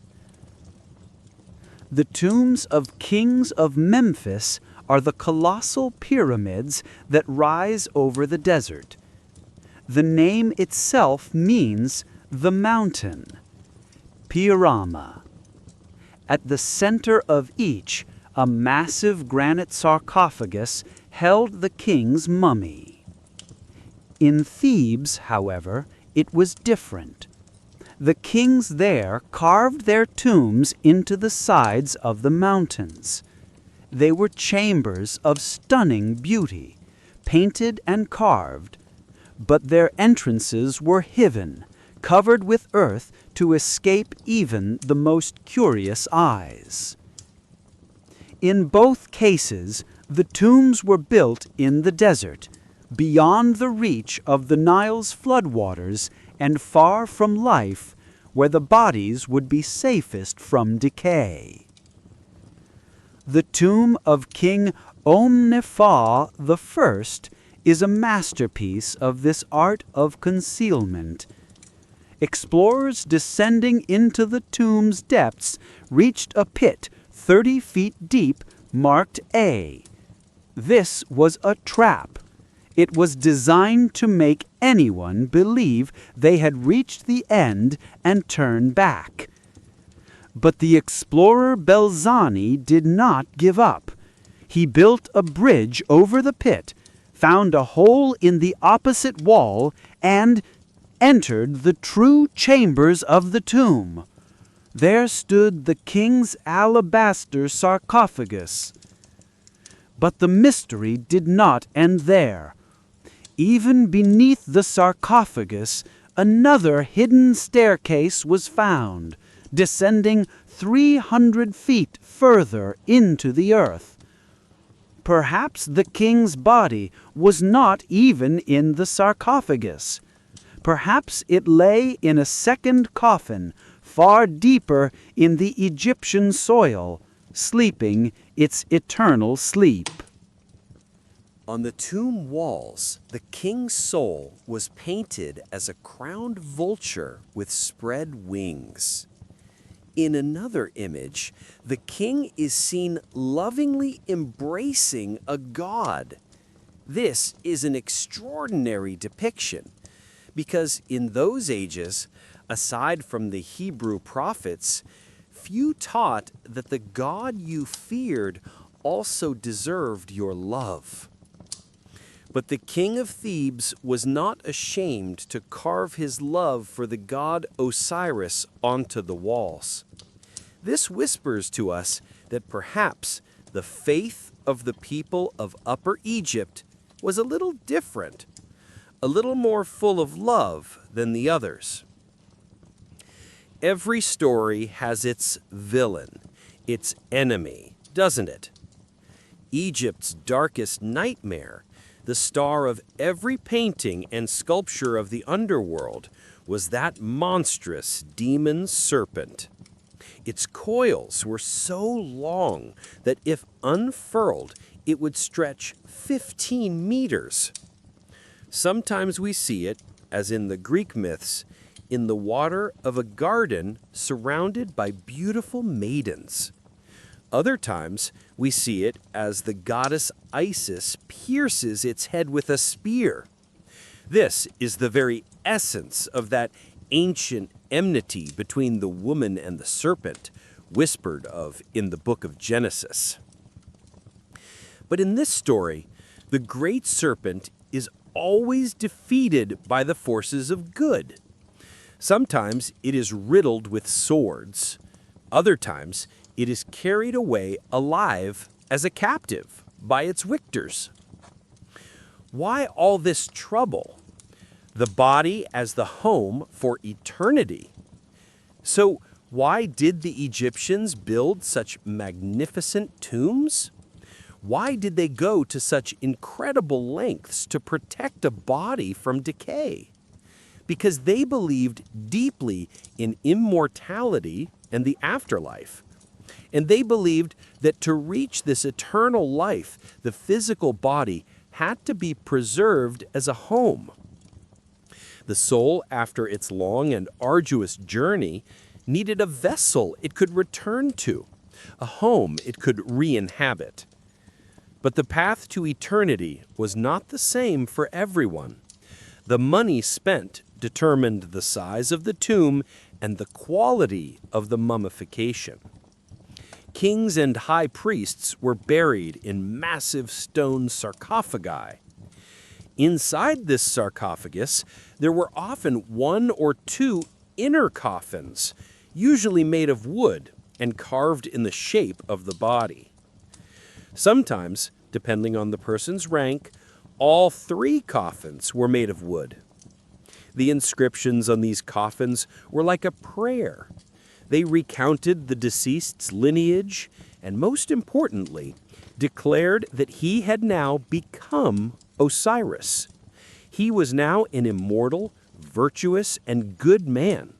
Speaker 2: The tombs of kings of Memphis are the colossal pyramids that rise over the desert. The name itself means the mountain, Pirama. At the center of each, a massive granite sarcophagus held the king's mummy. In Thebes, however, it was different. The kings there carved their tombs into the sides of the mountains. They were chambers of stunning beauty, painted and carved, but their entrances were hidden, covered with earth to escape even the most curious eyes. In both cases, the tombs were built in the desert, beyond the reach of the Nile's floodwaters and far from life, where the bodies would be safest from decay. The tomb of King Om-Nephah I is a masterpiece of this art of concealment. Explorers descending into the tomb's depths reached a pit 30 feet deep marked A. This was a trap. It was designed to make anyone believe they had reached the end and turn back. But the explorer Belzani did not give up. He built a bridge over the pit, found a hole in the opposite wall, and entered the true chambers of the tomb. There stood the king's alabaster sarcophagus. But the mystery did not end there. Even beneath the sarcophagus, another hidden staircase was found, descending 300 feet further into the earth. Perhaps the king's body was not even in the sarcophagus. Perhaps it lay in a second coffin, far deeper in the Egyptian soil, sleeping its eternal sleep.
Speaker 1: On the tomb walls, the king's soul was painted as a crowned vulture with spread wings. In another image, the king is seen lovingly embracing a god. This is an extraordinary depiction, because in those ages, aside from the Hebrew prophets, few taught that the god you feared also deserved your love. But the king of Thebes was not ashamed to carve his love for the god Osiris onto the walls. This whispers to us that perhaps the faith of the people of Upper Egypt was a little different, a little more full of love than the others. Every story has its villain, its enemy, doesn't it? Egypt's darkest nightmare, the star of every painting and sculpture of the underworld, was that monstrous demon serpent. Its coils were so long that if unfurled, it would stretch 15 meters. Sometimes we see it, as in the Greek myths, in the water of a garden surrounded by beautiful maidens. Other times, we see it as the goddess Isis pierces its head with a spear. This is the very essence of that ancient enmity between the woman and the serpent, whispered of in the book of Genesis. But in this story, the great serpent is always defeated by the forces of good. Sometimes it is riddled with swords. Other times it is carried away alive as a captive by its victors. Why all this trouble? The body as the home for eternity. So why did the Egyptians build such magnificent tombs? Why did they go to such incredible lengths to protect a body from decay? Because they believed deeply in immortality and the afterlife. And they believed that to reach this eternal life, the physical body had to be preserved as a home. The soul, after its long and arduous journey, needed a vessel it could return to, a home it could re-inhabit. But the path to eternity was not the same for everyone. The money spent determined the size of the tomb and the quality of the mummification. Kings and high priests were buried in massive stone sarcophagi. Inside this sarcophagus, there were often 1 or 2 inner coffins, usually made of wood and carved in the shape of the body. Sometimes, depending on the person's rank, all 3 coffins were made of wood. The inscriptions on these coffins were like a prayer. They recounted the deceased's lineage and, most importantly, declared that he had now become Osiris. He was now an immortal, virtuous, and good man.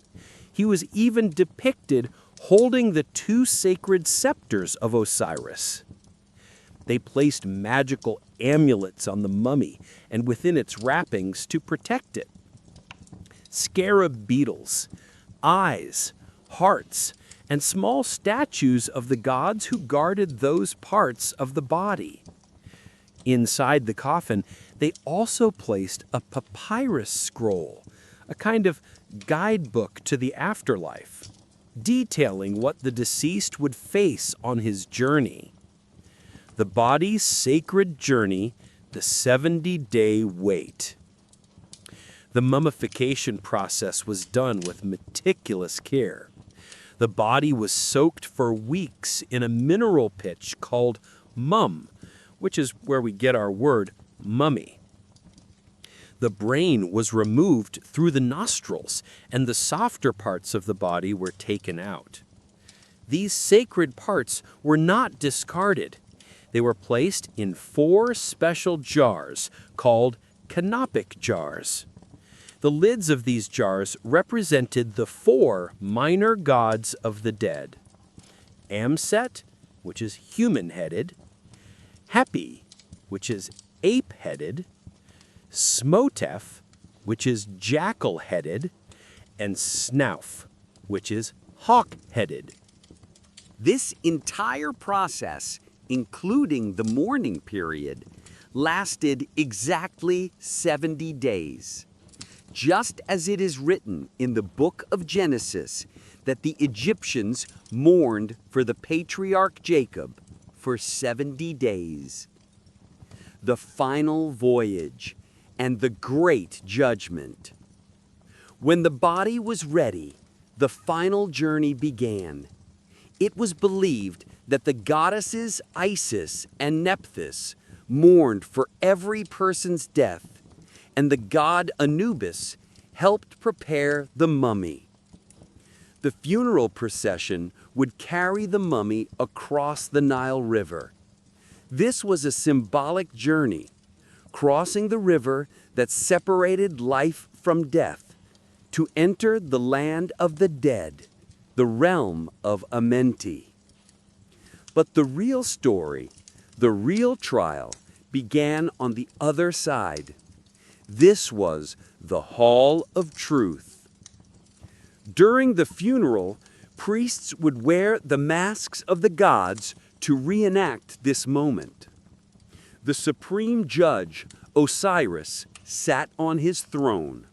Speaker 1: He was even depicted holding the 2 sacred scepters of Osiris. They placed magical amulets on the mummy and within its wrappings to protect it.
Speaker 2: scarab beetles, eyes, hearts, and small statues of the gods who guarded those parts of the body. Inside the coffin, they also placed a papyrus scroll, a kind of guidebook to the afterlife, detailing what the deceased would face on his journey. The body's sacred journey, the 70-day wait. The mummification process was done with meticulous care. The body was soaked for weeks in a mineral pitch called mum, which is where we get our word mummy. The brain was removed through the nostrils, and the softer parts of the body were taken out. These sacred parts were not discarded. They were placed in 4 special jars called canopic jars. The lids of these jars represented the 4 minor gods of the dead: Amset, which is human-headed; Hapi, which is ape-headed; Smotef, which is jackal-headed; and Snauf, which is hawk-headed.
Speaker 1: This entire process, including the mourning period, lasted exactly 70 days. Just as it is written in the book of Genesis that the Egyptians mourned for the patriarch Jacob for 70 days. The final voyage and the great judgment. When the body was ready, the final journey began. It was believed that the goddesses Isis and Nephthys mourned for every person's death, and the god Anubis helped prepare the mummy. The funeral procession would carry the mummy across the Nile River. This was a symbolic journey, crossing the river that separated life from death, to enter the land of the dead, the realm of Amenti. But the real story, the real trial, began on the other side. This was the Hall of Truth. During the funeral, priests would wear the masks of the gods to reenact this moment. The supreme judge, Osiris, sat on his throne.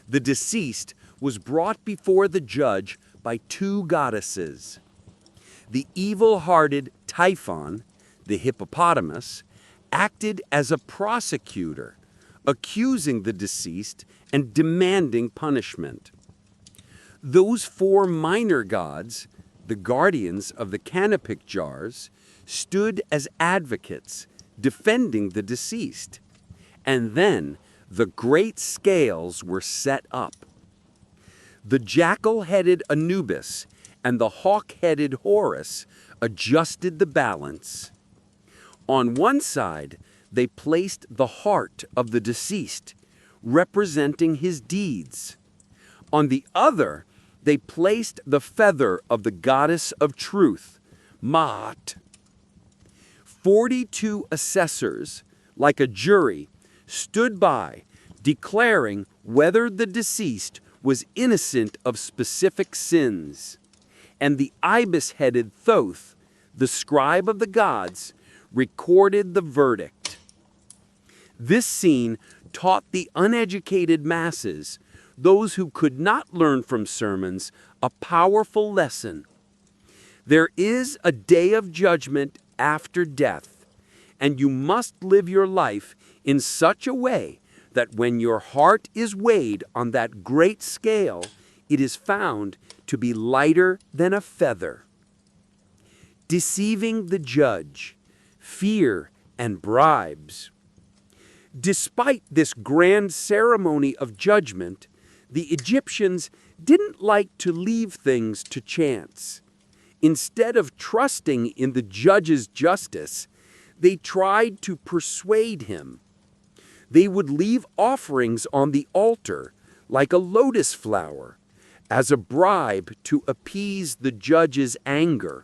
Speaker 1: The deceased was brought before the judge by 2 goddesses. The evil-hearted Typhon, the hippopotamus, acted as a prosecutor, accusing the deceased and demanding punishment. Those 4 minor gods, the guardians of the canopic jars, stood as advocates, defending the deceased. And then the great scales were set up. The jackal-headed Anubis and the hawk-headed Horus adjusted the balance. On one side, they placed the heart of the deceased, representing his deeds. On the other, they placed the feather of the goddess of truth, Ma'at. 42 assessors, like a jury, stood by, declaring whether the deceased was innocent of specific sins. And the ibis-headed Thoth, the scribe of the gods, recorded the verdict. This scene taught the uneducated masses, those who could not learn from sermons, a powerful lesson. There is a day of judgment after death, and you must live your life in such a way that when your heart is weighed on that great scale, it is found to be lighter than a feather. Deceiving the judge, fear, and bribes. Despite this grand ceremony of judgment, the Egyptians didn't like to leave things to chance. Instead of trusting in the judge's justice, they tried to persuade him. They would leave offerings on the altar, like a lotus flower, as a bribe to appease the judge's anger.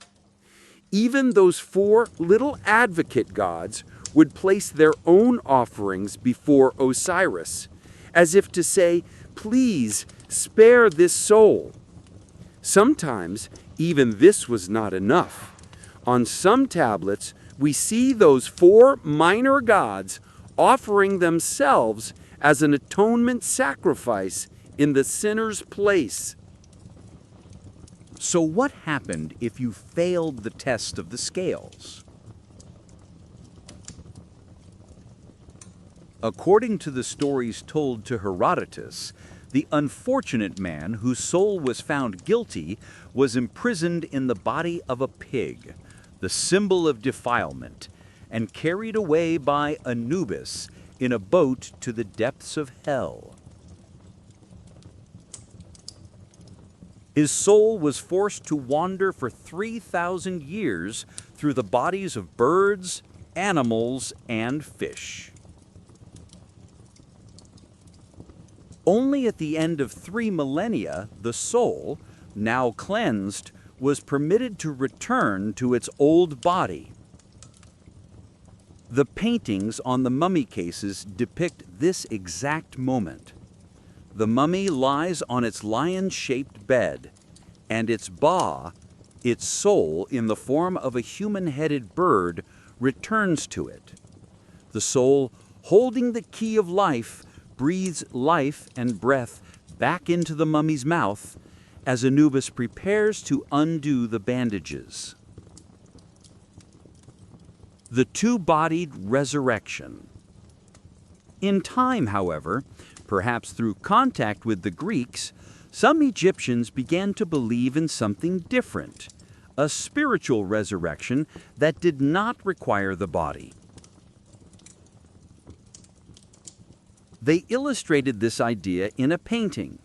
Speaker 1: Even those 4 little advocate gods would place their own offerings before Osiris, as if to say,
Speaker 2: please spare this soul." Sometimes even this was not enough. On some tablets, we see those 4 minor gods offering themselves as an atonement sacrifice in the sinner's place.
Speaker 1: So what happened if you failed the test of the scales? According to the stories told to Herodotus, the unfortunate man whose soul was found guilty was imprisoned in the body of a pig, the symbol of defilement, and carried away by Anubis in a boat to the depths of hell. His soul was forced to wander for 3,000 years through the bodies of birds, animals, and fish. Only at the end of 3 millennia, the soul, now cleansed, was permitted to return to its old body. The paintings on the mummy cases depict this exact moment. The mummy lies on its lion-shaped bed, and its ba, its soul in the form of a human-headed bird, returns to it. The soul, holding the key of life, breathes life and breath back into the mummy's mouth as Anubis prepares to undo the bandages. The two-bodied resurrection. In time, however, perhaps through contact with the Greeks, some Egyptians began to believe in something different, a spiritual resurrection that did not require the body. They illustrated this idea in a painting.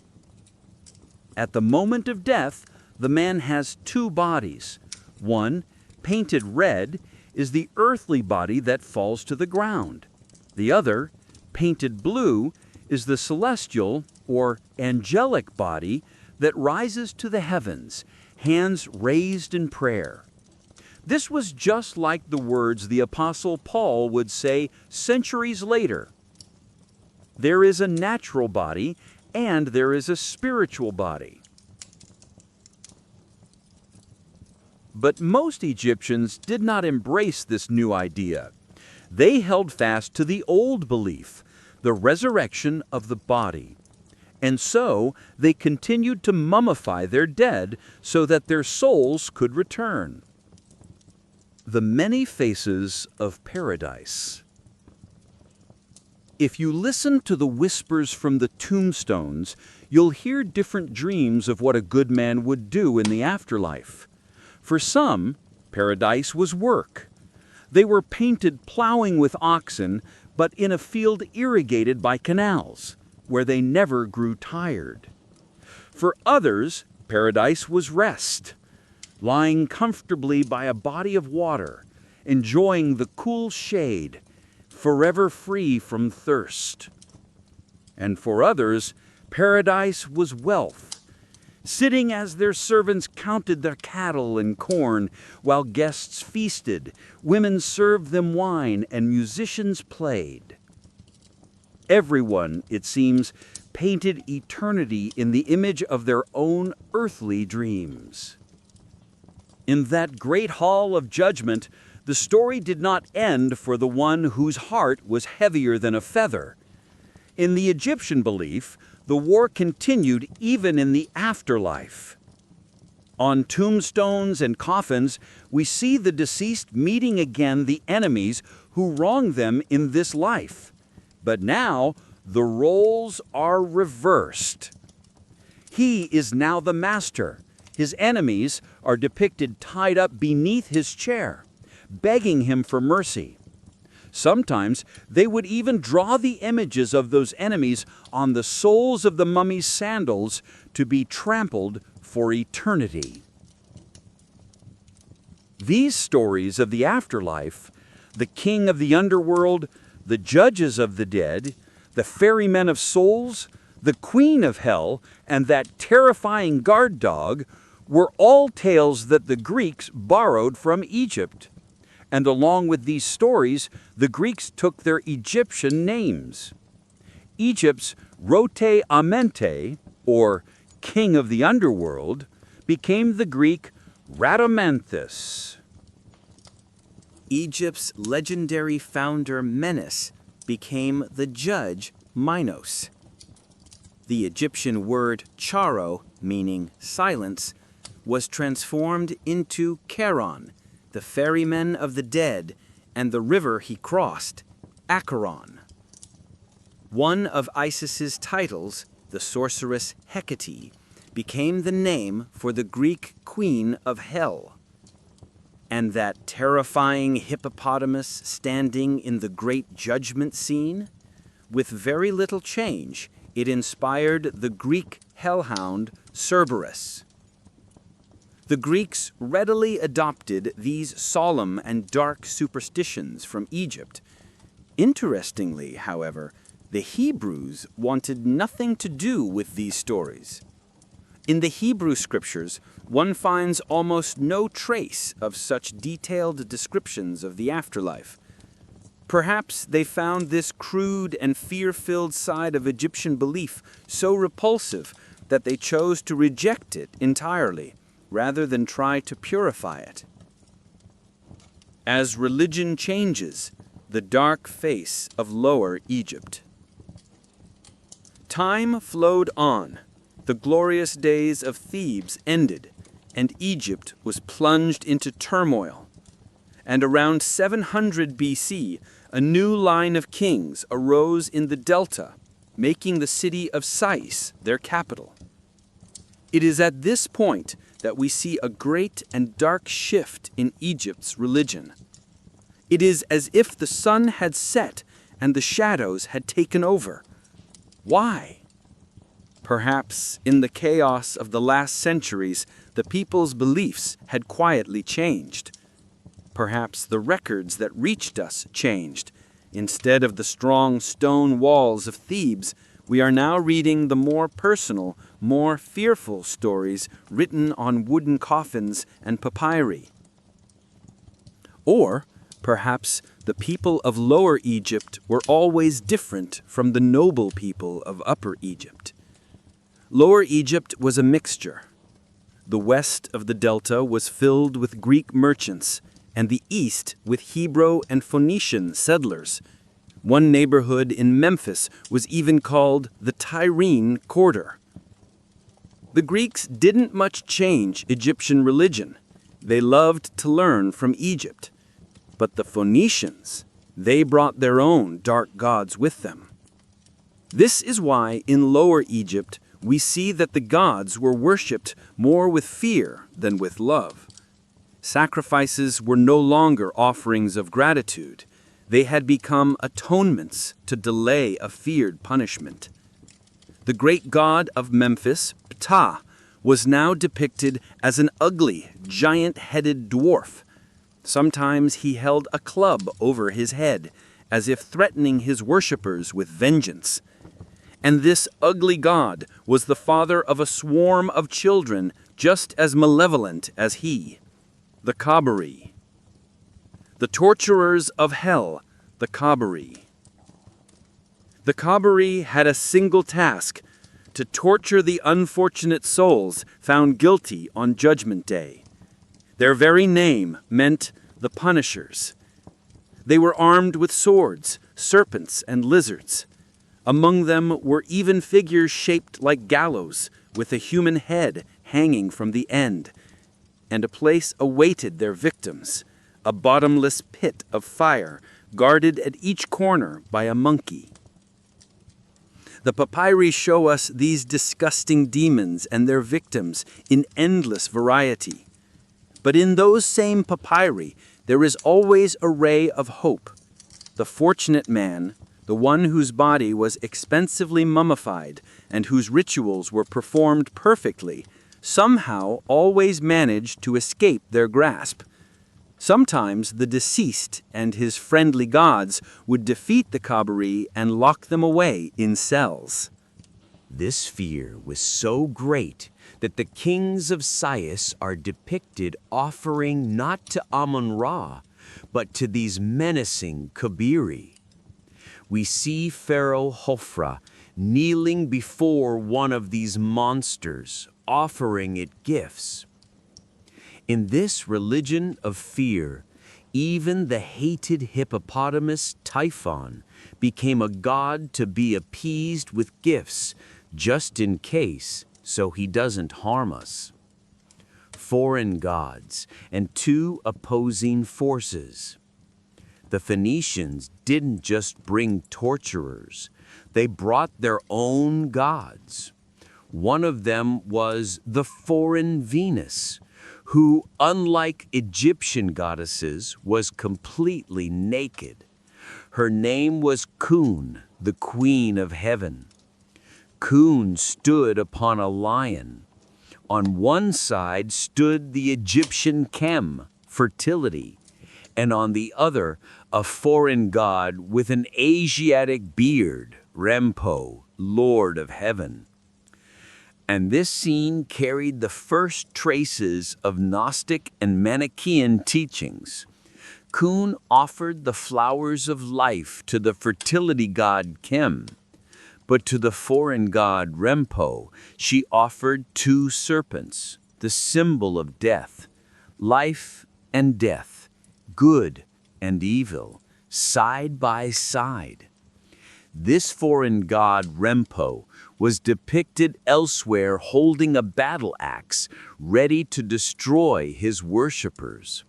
Speaker 1: At the moment of death, the man has 2 bodies. One, painted red, is the earthly body that falls to the ground. The other, painted blue, is the celestial or angelic body that rises to the heavens, hands raised in prayer. This was just like the words the Apostle Paul would say centuries later. There is a natural body and there is a spiritual body. But most Egyptians did not embrace this new idea. They held fast to the old belief, the resurrection of the body. And so they continued to mummify their dead so that their souls could return. The many faces of paradise. If you listen to the whispers from the tombstones, you'll hear different dreams of what a good man would do in the afterlife. For some, paradise was work. They were painted plowing with oxen, but in a field irrigated by canals, where they never grew tired. For others, paradise was rest, lying comfortably by a body of water, enjoying the cool shade, forever free from thirst. And for others, paradise was wealth, sitting as their servants counted their cattle and corn, while guests feasted, women served them wine, and musicians played. Everyone, it seems, painted eternity in the image of their own earthly dreams. In that great hall of judgment, the story did not end for the one whose heart was heavier than a feather. In the Egyptian belief, the war continued even in the afterlife. On tombstones and coffins, we see the deceased meeting again the enemies who wronged them in this life. But now, the roles are reversed. He is now the master. His enemies are depicted tied up beneath his chair, begging him for mercy. Sometimes they would even draw the images of those enemies on the soles of the mummy's sandals to be trampled for eternity. These stories of the afterlife, the king of the underworld, the judges of the dead, the ferrymen of souls, the queen of hell, and that terrifying guard dog were all tales that the Greeks borrowed from Egypt. And along with these stories, the Greeks took their Egyptian names.
Speaker 2: Egypt's Rote Amente, or king of the underworld, became the Greek Rhadamanthus.
Speaker 1: Egypt's legendary founder Menes became the judge Minos. The Egyptian word charo, meaning silence, was transformed into Charon, the ferryman of the dead, and the river he crossed, Acheron. One of Isis's titles, the sorceress Hecate, became the name for the Greek queen of hell. And that terrifying hippopotamus standing in the great judgment scene? With very little change, it inspired the Greek hellhound Cerberus. The Greeks readily adopted these solemn and dark superstitions from Egypt. Interestingly, however, the Hebrews wanted nothing to do with these stories. In the Hebrew scriptures, one finds almost no trace of such detailed descriptions of the afterlife. Perhaps they found this crude and fear-filled side of Egyptian belief so repulsive that they chose to reject it entirely, rather than try to purify it. As religion changes, the dark face of Lower Egypt. Time flowed on. The glorious days of Thebes ended, and Egypt was plunged into turmoil. And around 700 BC, a new line of kings arose in the delta, making the city of Sais their capital. It is at this point that we see a great and dark shift in Egypt's religion. It is as if the sun had set and the shadows had taken over. Why? Perhaps in the chaos of the last centuries, the people's beliefs had quietly changed. Perhaps the records that reached us changed. Instead of the strong stone walls of Thebes, we are now reading the more personal, more fearful stories written on wooden coffins and papyri. Or perhaps the people of Lower Egypt were always different from the noble people of Upper Egypt. Lower Egypt was a mixture. The west of the delta was filled with Greek merchants, and the east with Hebrew and Phoenician settlers. One neighborhood in Memphis was even called the Tyrrhene Quarter. The Greeks didn't much change Egyptian religion. They loved to learn from Egypt. But the Phoenicians, they brought their own dark gods with them. This is why in Lower Egypt we see that the gods were worshipped more with fear than with love. Sacrifices were no longer offerings of gratitude. They had become atonements to delay a feared punishment. The great god of Memphis, Ptah, was now depicted as an ugly, giant-headed dwarf. Sometimes he held a club over his head, as if threatening his worshippers with vengeance. And this ugly god was the father of a swarm of children just as malevolent as he, the Cabeiri. The torturers of hell, the Cabeiri. The Cabeiri had a single task: to torture the unfortunate souls found guilty on Judgment Day. Their very name meant the punishers. They were armed with swords, serpents, and lizards. Among them were even figures shaped like gallows, with a human head hanging from the end. And a place awaited their victims, a bottomless pit of fire, guarded at each corner by a monkey. The papyri show us these disgusting demons and their victims in endless variety. But in those same papyri, there is always a ray of hope. The fortunate man, the one whose body was expensively mummified and whose rituals were performed perfectly, somehow always managed to escape their grasp. Sometimes the deceased and his friendly gods would defeat the Cabeiri and lock them away in cells.
Speaker 3: This fear was so great that the kings of Sais are depicted offering not to Amun-Ra, but to these menacing Cabeiri.
Speaker 1: we see Pharaoh Hofra kneeling before one of these monsters, offering it gifts. In this religion of fear, even the hated hippopotamus Typhon became a god to be appeased with gifts, just in case, so he doesn't harm us. Foreign gods and two opposing forces. The Phoenicians didn't just bring torturers, they brought their own gods. One of them was the foreign Venus, who, unlike Egyptian goddesses, was completely naked. Her name was Kun, the Queen of Heaven. Kun stood upon a lion. On one side stood the Egyptian Kem, fertility, and on the other, a foreign god with an Asiatic beard, Rempo, Lord of Heaven. And this scene carried the first traces of Gnostic and Manichaean teachings. Kun offered the flowers of life to the fertility god Kem, but to the foreign god Rempo, she offered two serpents, the symbol of death, life and death, good and evil, side by side. This foreign god Rempo was depicted elsewhere holding a battle axe, ready to destroy his worshippers.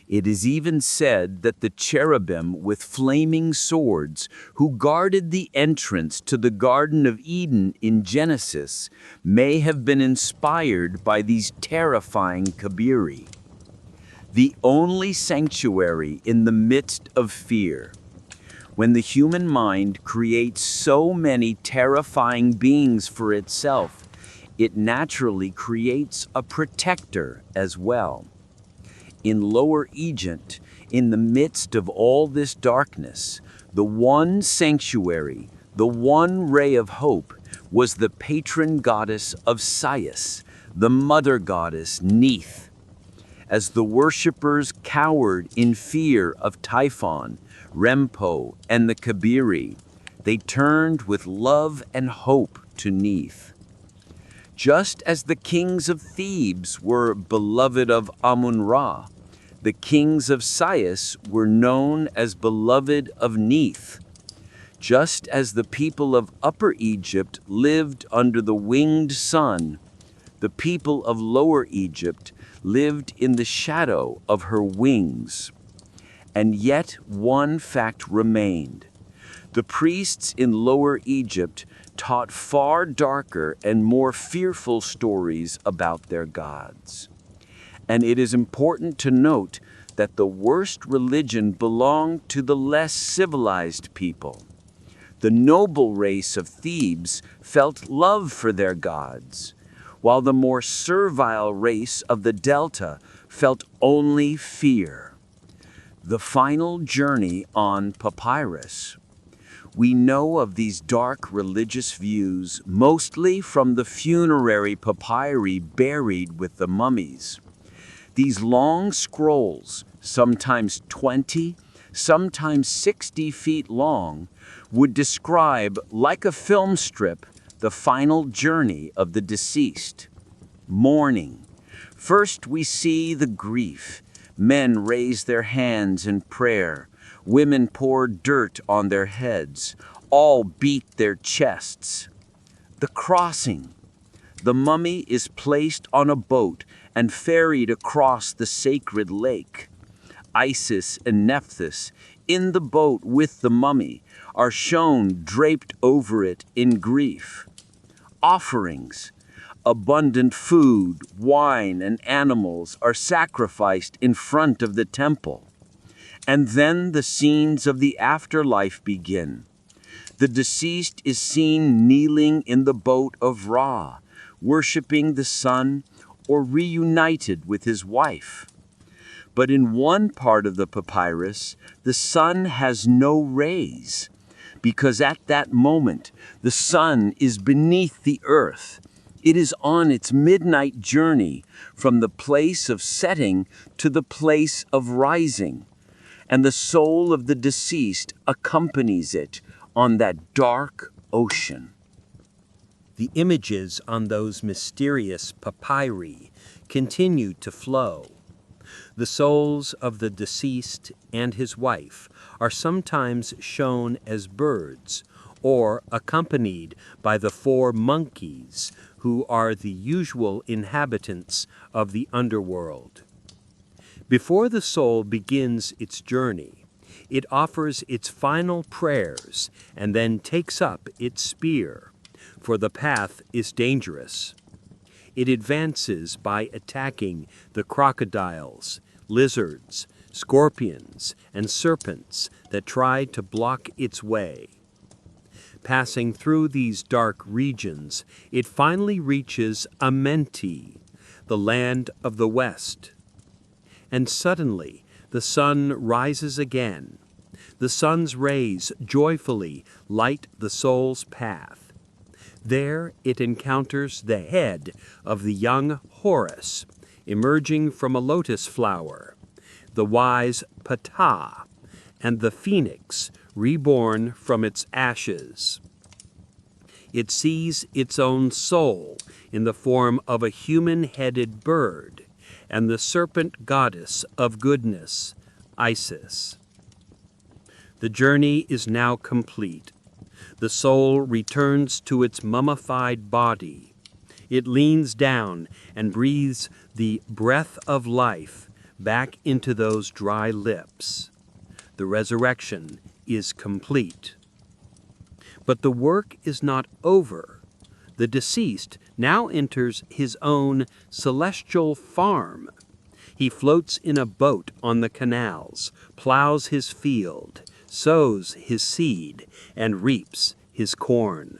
Speaker 1: It is even said that the cherubim with flaming swords, who guarded the entrance to the Garden of Eden in Genesis, may have been inspired by these terrifying Cabeiri. The only sanctuary in the midst of fear. When the human mind creates so many terrifying beings for itself, it naturally creates a protector as well. In Lower Egypt, in the midst of all this darkness, the one sanctuary, the one ray of hope, was the patron goddess of Sais, the mother goddess Neith. As the worshippers cowered in fear of Typhon, Rempo, and the Cabeiri, they turned with love and hope to Neith. Just as the kings of Thebes were beloved of Amun-Ra, the kings of Sais were known as beloved of Neith. Just as the people of Upper Egypt lived under the winged sun, the people of Lower Egypt lived in the shadow of her wings. And yet one fact remained. The priests in Lower Egypt taught far darker and more fearful stories about their gods. And it is important to note that the worst religion belonged to the less civilized people. The noble race of Thebes felt love for their gods, while the more servile race of the Delta felt only fear. The final journey on papyrus. We know of these dark religious views mostly from the funerary papyri buried with the mummies. These long scrolls, sometimes 20, sometimes 60 feet long, would describe, like a film strip, the final journey of the deceased. Mourning. First we see the grief. Men raise their hands in prayer. Women pour dirt on their heads. All beat their chests. The crossing. The mummy is placed on a boat and ferried across the sacred lake. Isis and Nephthys, in the boat with the mummy, are shown draped over it in grief. Offerings. Abundant food, wine, and animals are sacrificed in front of the temple. And then the scenes of the afterlife begin. The deceased is seen kneeling in the boat of Ra, worshiping the sun, or reunited with his wife. But in one part of the papyrus, the sun has no rays, because at that moment, the sun is beneath the earth. It is on its midnight journey from the place of setting to the place of rising.
Speaker 3: and the soul of the deceased accompanies it on that dark ocean.
Speaker 1: The images on those mysterious papyri continue to flow. The souls of the deceased and his wife are sometimes shown as birds or accompanied by the 4 monkeys who are the usual inhabitants of the underworld. Before the soul begins its journey, it offers its final prayers and then takes up its spear, for the path is dangerous. It advances by attacking the crocodiles, lizards, scorpions, and serpents that try to block its way. Passing through these dark regions, it finally reaches Amenti, the land of the west. And suddenly, the sun rises again. The sun's rays joyfully light the soul's path. There it encounters the head of the young Horus, emerging from a lotus flower, the wise Ptah, and the phoenix, reborn from its ashes. It sees its own soul in the form of a human-headed bird, and the serpent goddess of goodness, Isis. The journey is now complete. The soul returns to its mummified body. It leans down and breathes the breath of life back into those dry lips. The resurrection is complete. But the work is not over. The deceased now enters his own celestial farm. He floats in a boat on the canals, plows his field, sows his seed, and reaps his corn.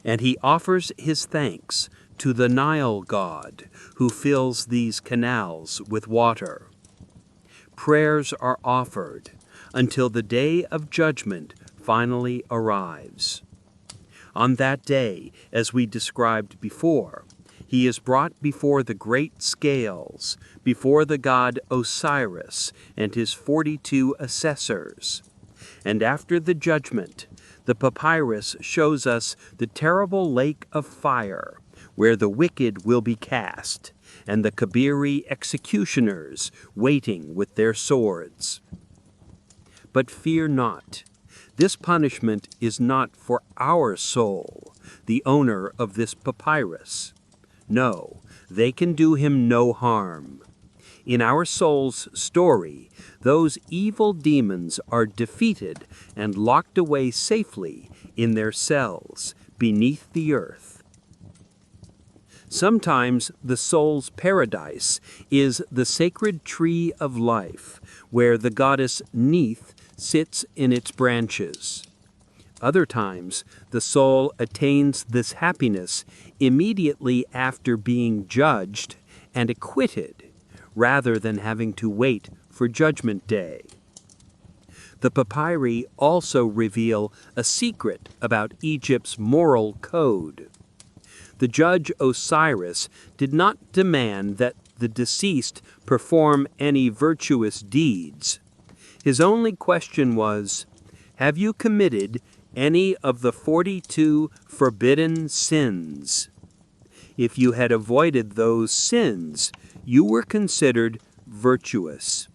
Speaker 1: And he offers his thanks to the Nile god, who fills these canals with water. Prayers are offered until the day of judgment finally arrives. On that day, as we described before, he is brought before the great scales, before the god Osiris and his 42 assessors. And after the judgment, the papyrus shows us the terrible lake of fire, where the wicked will be cast, and the Cabeiri executioners waiting with their swords. But fear not. This punishment is not for our soul, the owner of this papyrus. No, they can do him no harm. In our soul's story, those evil demons are defeated and locked away safely in their cells beneath the earth. Sometimes the soul's paradise is the sacred tree of life, where the goddess Neith sits in its branches. Other times, the soul attains this happiness immediately after being judged and acquitted, rather than having to wait for Judgment Day. The papyri also reveal a secret about Egypt's moral code. The judge Osiris did not demand that the deceased perform any virtuous deeds. His only question was, have you committed any of the 42 forbidden sins? If you had avoided those sins, you were considered virtuous.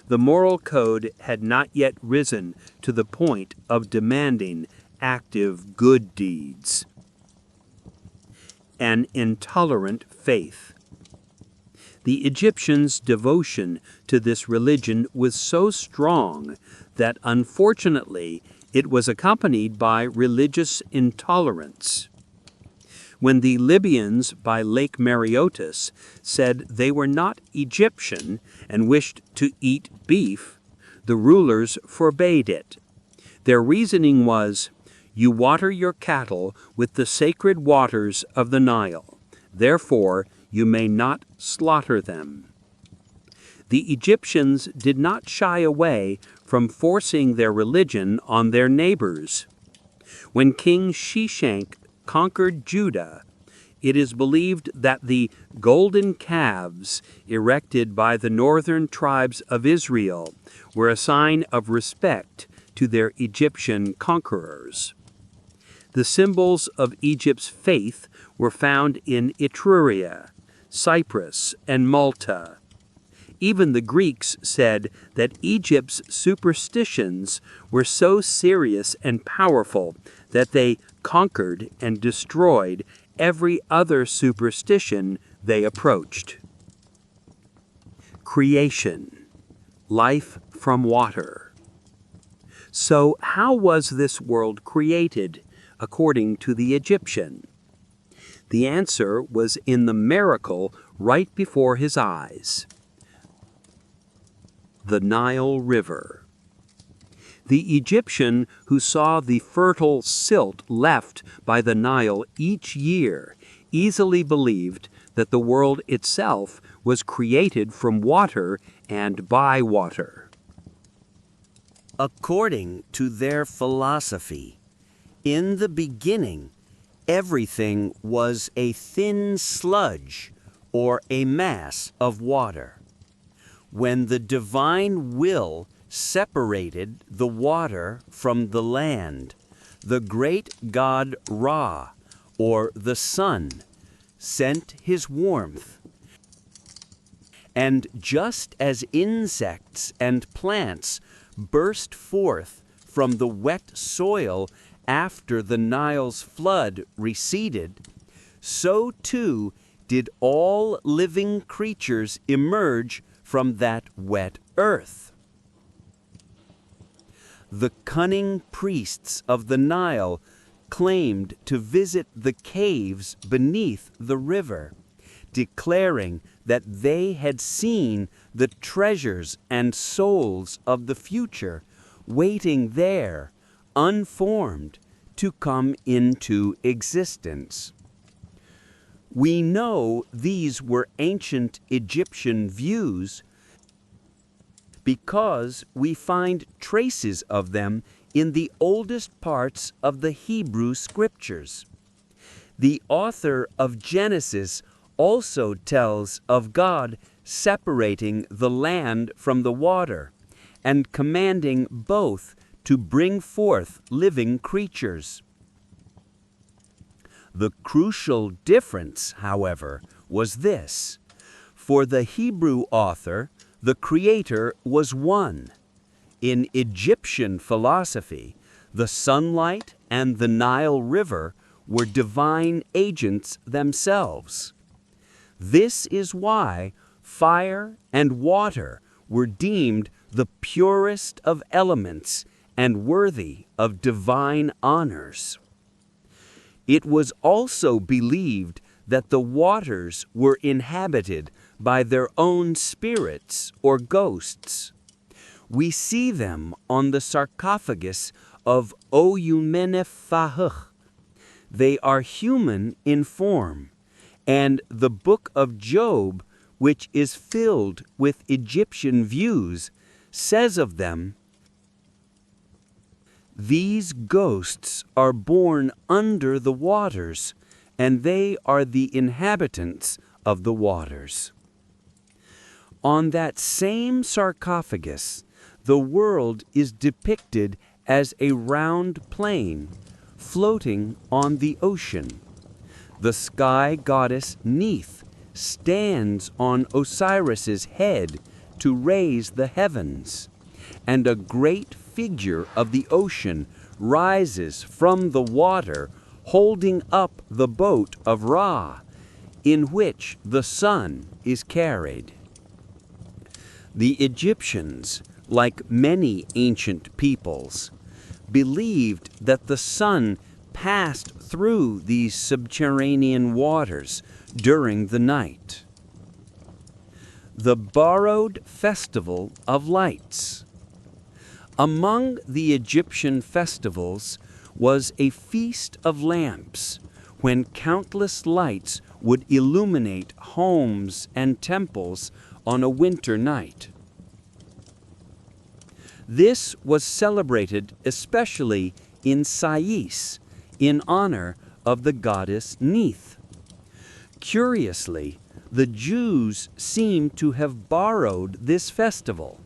Speaker 1: The moral code had not yet risen to the point of demanding active good deeds. An intolerant faith. The Egyptians' devotion to this religion was so strong that, unfortunately, it was accompanied by religious intolerance. When the Libyans by Lake Mareotis said they were not Egyptian and wished to eat beef, the rulers forbade it. Their reasoning was, "You water your cattle with the sacred waters of the Nile. Therefore, you may not slaughter them." The Egyptians did not shy away from forcing their religion on their neighbors. When King Sheshank conquered Judah,
Speaker 2: It is believed that the golden calves erected by the northern tribes of Israel were a sign of respect to their Egyptian conquerors. The symbols of Egypt's faith were found in Etruria, Cyprus, and Malta. Even the Greeks said that Egypt's superstitions were so serious and powerful that they conquered and destroyed every other superstition they approached. Creation, life from water. So how was this world created, according to the Egyptian? The answer was in the miracle right before his eyes. The Nile River. The Egyptian who saw the fertile silt left by the Nile each year easily believed that the world itself was created from water and by water.
Speaker 1: According to their philosophy, in the beginning, everything was a thin sludge or a mass of water. When the divine will separated the water from the land, the great god Ra, or the sun, sent his warmth. And just as insects and plants burst forth from the wet soil after the Nile's flood receded, so too did all living creatures emerge from that wet earth. The cunning priests of the Nile claimed to visit the caves beneath the river, declaring that they had seen the treasures and souls of the future waiting there, unformed, to come into existence. We know these were ancient Egyptian views because we find traces of them in the oldest parts of the Hebrew Scriptures. The author of Genesis also tells of God separating the land from the water and commanding both to bring forth living creatures. The crucial difference, however, was this. For the Hebrew author, the Creator was one. In Egyptian philosophy, the sunlight and the Nile River were divine agents themselves. This is why fire and water were deemed the purest of elements and worthy of divine honors. It was also believed that the waters were inhabited by their own spirits or ghosts. We see them on the sarcophagus of Oumene-Fahuch. They are human in form, and the book of Job, which is filled with Egyptian views, says of them, "These ghosts are born under the waters, and they are the inhabitants of the waters." On that same sarcophagus, the world is depicted as a round plane floating on the ocean. The sky goddess Neith stands on Osiris's head to raise the heavens, and a great figure of the ocean rises from the water holding up the boat of Ra, in which the sun is carried. The Egyptians, like many ancient peoples, believed that the sun passed through these subterranean waters during the night. The borrowed festival of lights. Among the Egyptian festivals was a feast of lamps, when countless lights would illuminate homes and temples on a winter night. This was celebrated especially in Sais, in honor of the goddess Neith.
Speaker 2: Curiously, the Jews seem to have borrowed this festival.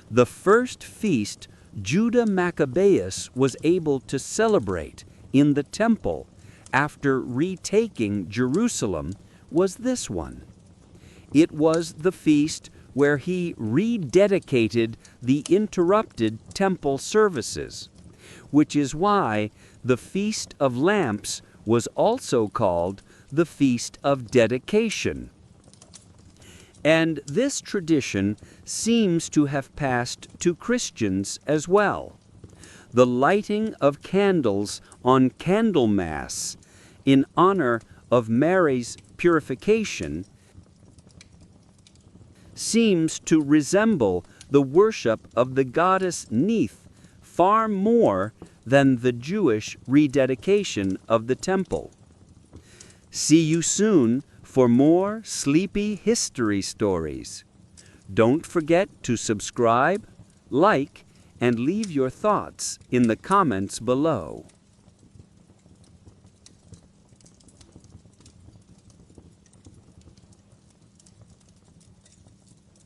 Speaker 2: The first feast Judah Maccabeus was able to celebrate in the temple after retaking Jerusalem was this one. It was the feast where he rededicated the interrupted temple services, which is why the Feast of Lamps was also called the Feast of Dedication. And this tradition seems to have passed to Christians as well. The lighting of candles on Candlemas in honor of Mary's purification seems to resemble the worship of the goddess Neith far more than the Jewish rededication of the temple. See you soon for more sleepy history stories. Don't forget to subscribe, like, and leave your thoughts in the comments below.